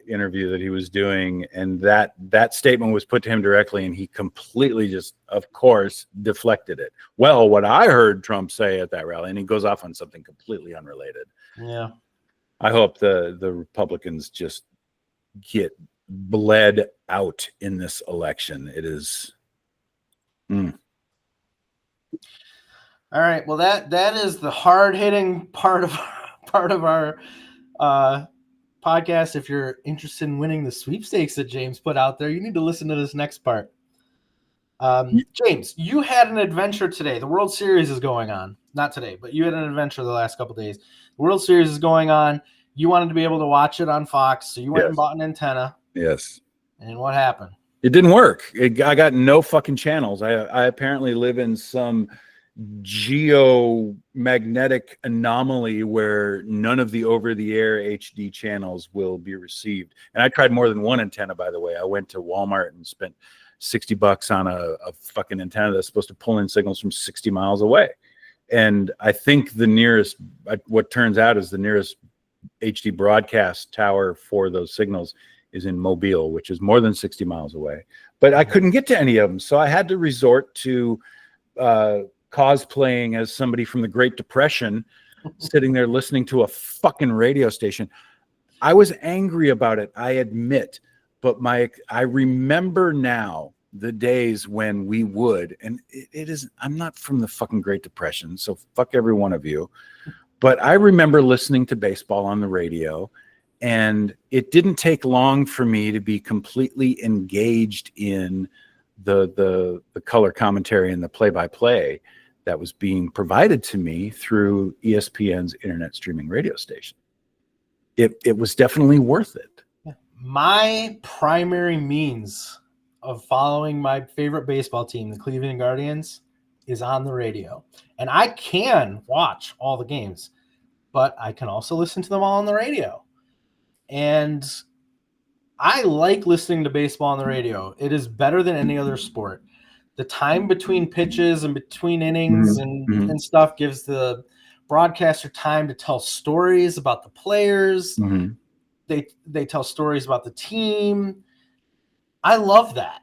interview that he was doing, and that statement was put to him directly, and he completely just, of course, deflected it. Well, what I heard Trump say at that rally, and he goes off on something completely unrelated. Yeah. I hope the Republicans just get bled out in this election. It is. All right. Well, that is the hard hitting part of our podcast. If you're interested in winning the sweepstakes that James put out there, you need to listen to this next part. James, you had an adventure today. The World Series is going on. Not today, but you had an adventure the last couple of days. The World Series is going on. You wanted to be able to watch it on Fox, so you went and bought an antenna. Yes. And what happened? It didn't work. I got no fucking channels. I apparently live in some geomagnetic anomaly where none of the over-the-air HD channels will be received. And I tried more than one antenna, by the way. I went to Walmart and spent $60 on a fucking antenna that's supposed to pull in signals from 60 miles away. And I think the nearest, what turns out is the nearest HD broadcast tower for those signals is in Mobile, which is more than 60 miles away. But I couldn't get to any of them. So I had to resort to cosplaying as somebody from the Great Depression, sitting there listening to a fucking radio station. I was angry about it, I admit. But I remember now the days when we would, and it is, I'm not from the fucking Great Depression, so fuck every one of you. But I remember listening to baseball on the radio, and it didn't take long for me to be completely engaged in the color commentary and the play-by-play that was being provided to me through ESPN's internet streaming radio station. It was definitely worth it. My primary means of following my favorite baseball team, the Cleveland Guardians, is on the radio. And I can watch all the games, but I can also listen to them all on the radio. And I like listening to baseball on the radio. It is better than any other sport. The time between pitches and between innings and stuff gives the broadcaster time to tell stories about the players. They tell stories about the team. I love that.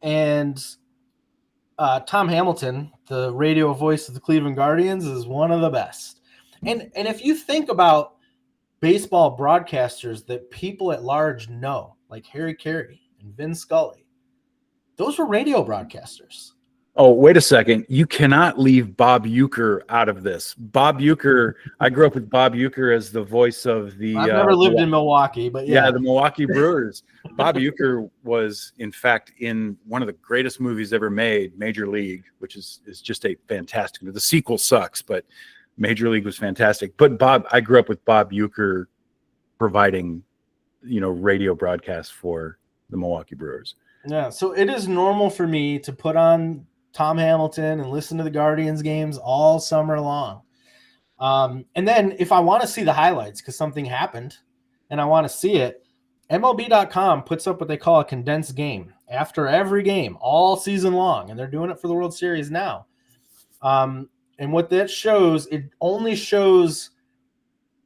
And Tom Hamilton, the radio voice of the Cleveland Guardians, is one of the best. And if you think about baseball broadcasters that people at large know, like Harry Carey and Vin Scully, those were radio broadcasters. Oh, wait a second. You cannot leave Bob Uecker out of this. Bob Uecker, I grew up with Bob Uecker as the voice of the... I've never lived in Milwaukee, but yeah. Yeah, the Milwaukee Brewers. Bob Uecker was, in fact, in one of the greatest movies ever made, Major League, which is just a fantastic... The sequel sucks, but Major League was fantastic. But I grew up with Bob Uecker providing, radio broadcasts for the Milwaukee Brewers. Yeah, so it is normal for me to put on Tom Hamilton and listen to the Guardians games all summer long. And then if I want to see the highlights because something happened and I want to see it, MLB.com puts up what they call a condensed game after every game all season long. And they're doing it for the World Series now. And what that shows, it only shows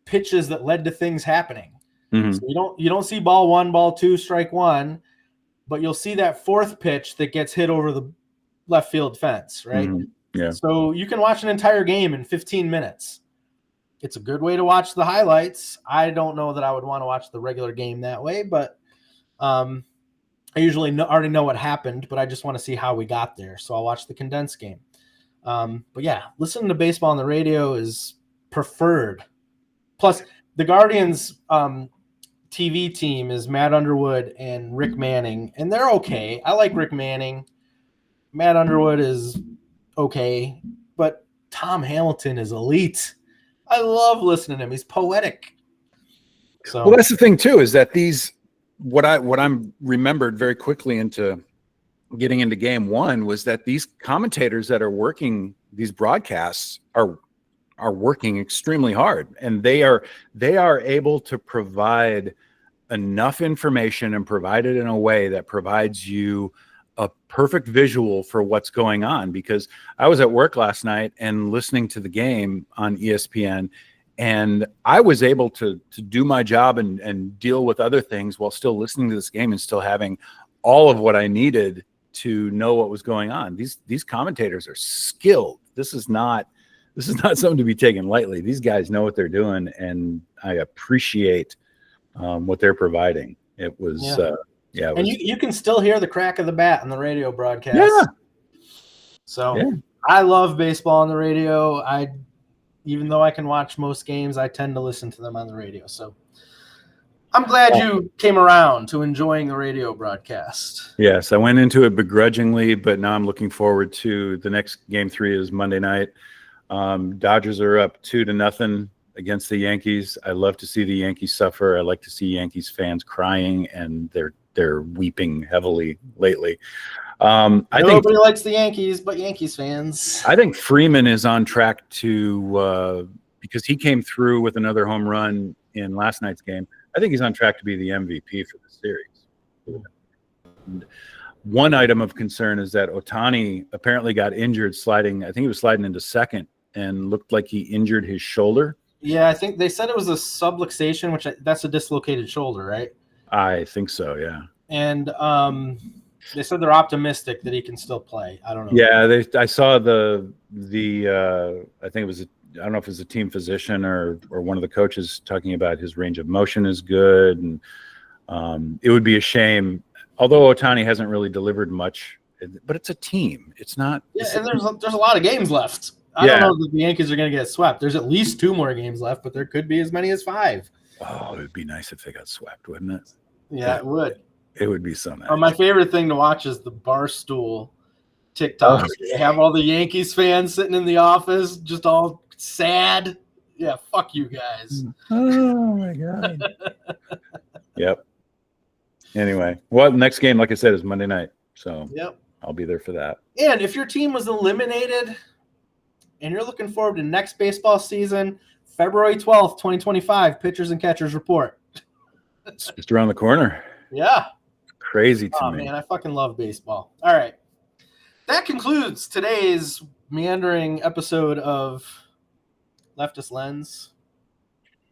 pitches that led to things happening. So you don't see ball one, ball two, strike one, but you'll see that fourth pitch that gets hit over the left field fence, right? Yeah. So you can watch an entire game in 15 minutes. It's a good way to watch the highlights. I don't know that I would want to watch the regular game that way, but I usually already know what happened, but I just want to see how we got there. So I'll watch the condensed game. But yeah, listening to baseball on the radio is preferred. Plus, the Guardians TV team is Matt Underwood and Rick Manning, and they're okay. I like Rick Manning. Matt Underwood is okay, but Tom Hamilton is elite. I love listening to him. He's poetic. So, well, that's the thing too, is that what I'm remembered very quickly into getting into game one was that these commentators that are working these broadcasts are working extremely hard, and they are able to provide enough information and provide it in a way that provides you a perfect visual for what's going on. Because I was at work last night and listening to the game on ESPN, and I was able to do my job and deal with other things while still listening to this game and still having all of what I needed to know what was going on. These commentators are skilled. This is not something to be taken lightly. These guys know what they're doing, and I appreciate what they're providing. It was, and you can still hear the crack of the bat on the radio broadcast. Yeah. So I love baseball on the radio. Even though I can watch most games, I tend to listen to them on the radio. So I'm glad you came around to enjoying the radio broadcast. Yes, I went into it begrudgingly, but now I'm looking forward to the next game. 3 is Monday night. Dodgers are up 2-0 against the Yankees. I love to see the Yankees suffer. I like to see Yankees fans crying, and they're weeping heavily lately. I think nobody likes the Yankees but Yankees fans. I think Freeman is on track to because he came through with another home run in last night's game. I think he's on track to be the MVP for the series. And one item of concern is that Ohtani apparently got injured sliding. I think he was sliding into second and looked like he injured his shoulder. Yeah, I think they said it was a subluxation, which that's a dislocated shoulder, right? I think so, yeah. And they said they're optimistic that he can still play. I don't know. Yeah, I saw the I think it was I don't know if it was a team physician or one of the coaches talking about his range of motion is good, and it would be a shame. Although Ohtani hasn't really delivered much, but it's a team. It's not. Yeah, and there's a lot of games left. I don't know that the Yankees are going to get swept. There's at least 2 more games left, but there could be as many as 5. Oh, it would be nice if they got swept, wouldn't it? Yeah, it would. It would be so nice. My favorite thing to watch is the Barstool TikToks. They have all the Yankees fans sitting in the office, just all sad. Yeah, fuck you guys. Oh my god. Yep. Anyway, well, next game, like I said, is Monday night, so I'll be there for that. And if your team was eliminated and you're looking forward to next baseball season, February 12th, 2025, pitchers and catchers report. It's just around the corner. Yeah. Crazy to me. Man, I fucking love baseball. All right. That concludes today's meandering episode of Leftist Lens.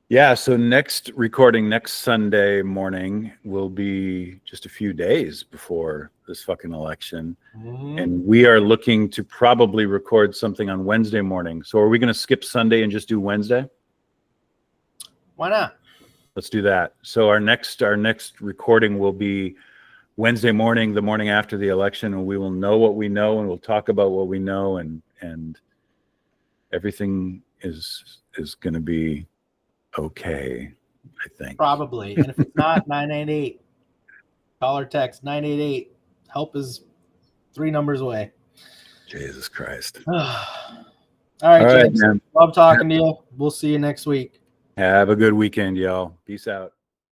Yeah, so next recording next Sunday morning will be just a few days before this fucking election. Mm-hmm. And we are looking to probably record something on Wednesday morning. So are we going to skip Sunday and just do Wednesday? Why not? Let's do that. So our next recording will be Wednesday morning, the morning after the election, and we will know what we know, and we'll talk about what we know, and everything is going to be okay, I think. Probably. And if it's not, 988. Call or text 988. Help is 3 numbers away. Jesus Christ. All right, James. Man. Love talking to you. We'll see you next week. Have a good weekend, y'all. Peace out.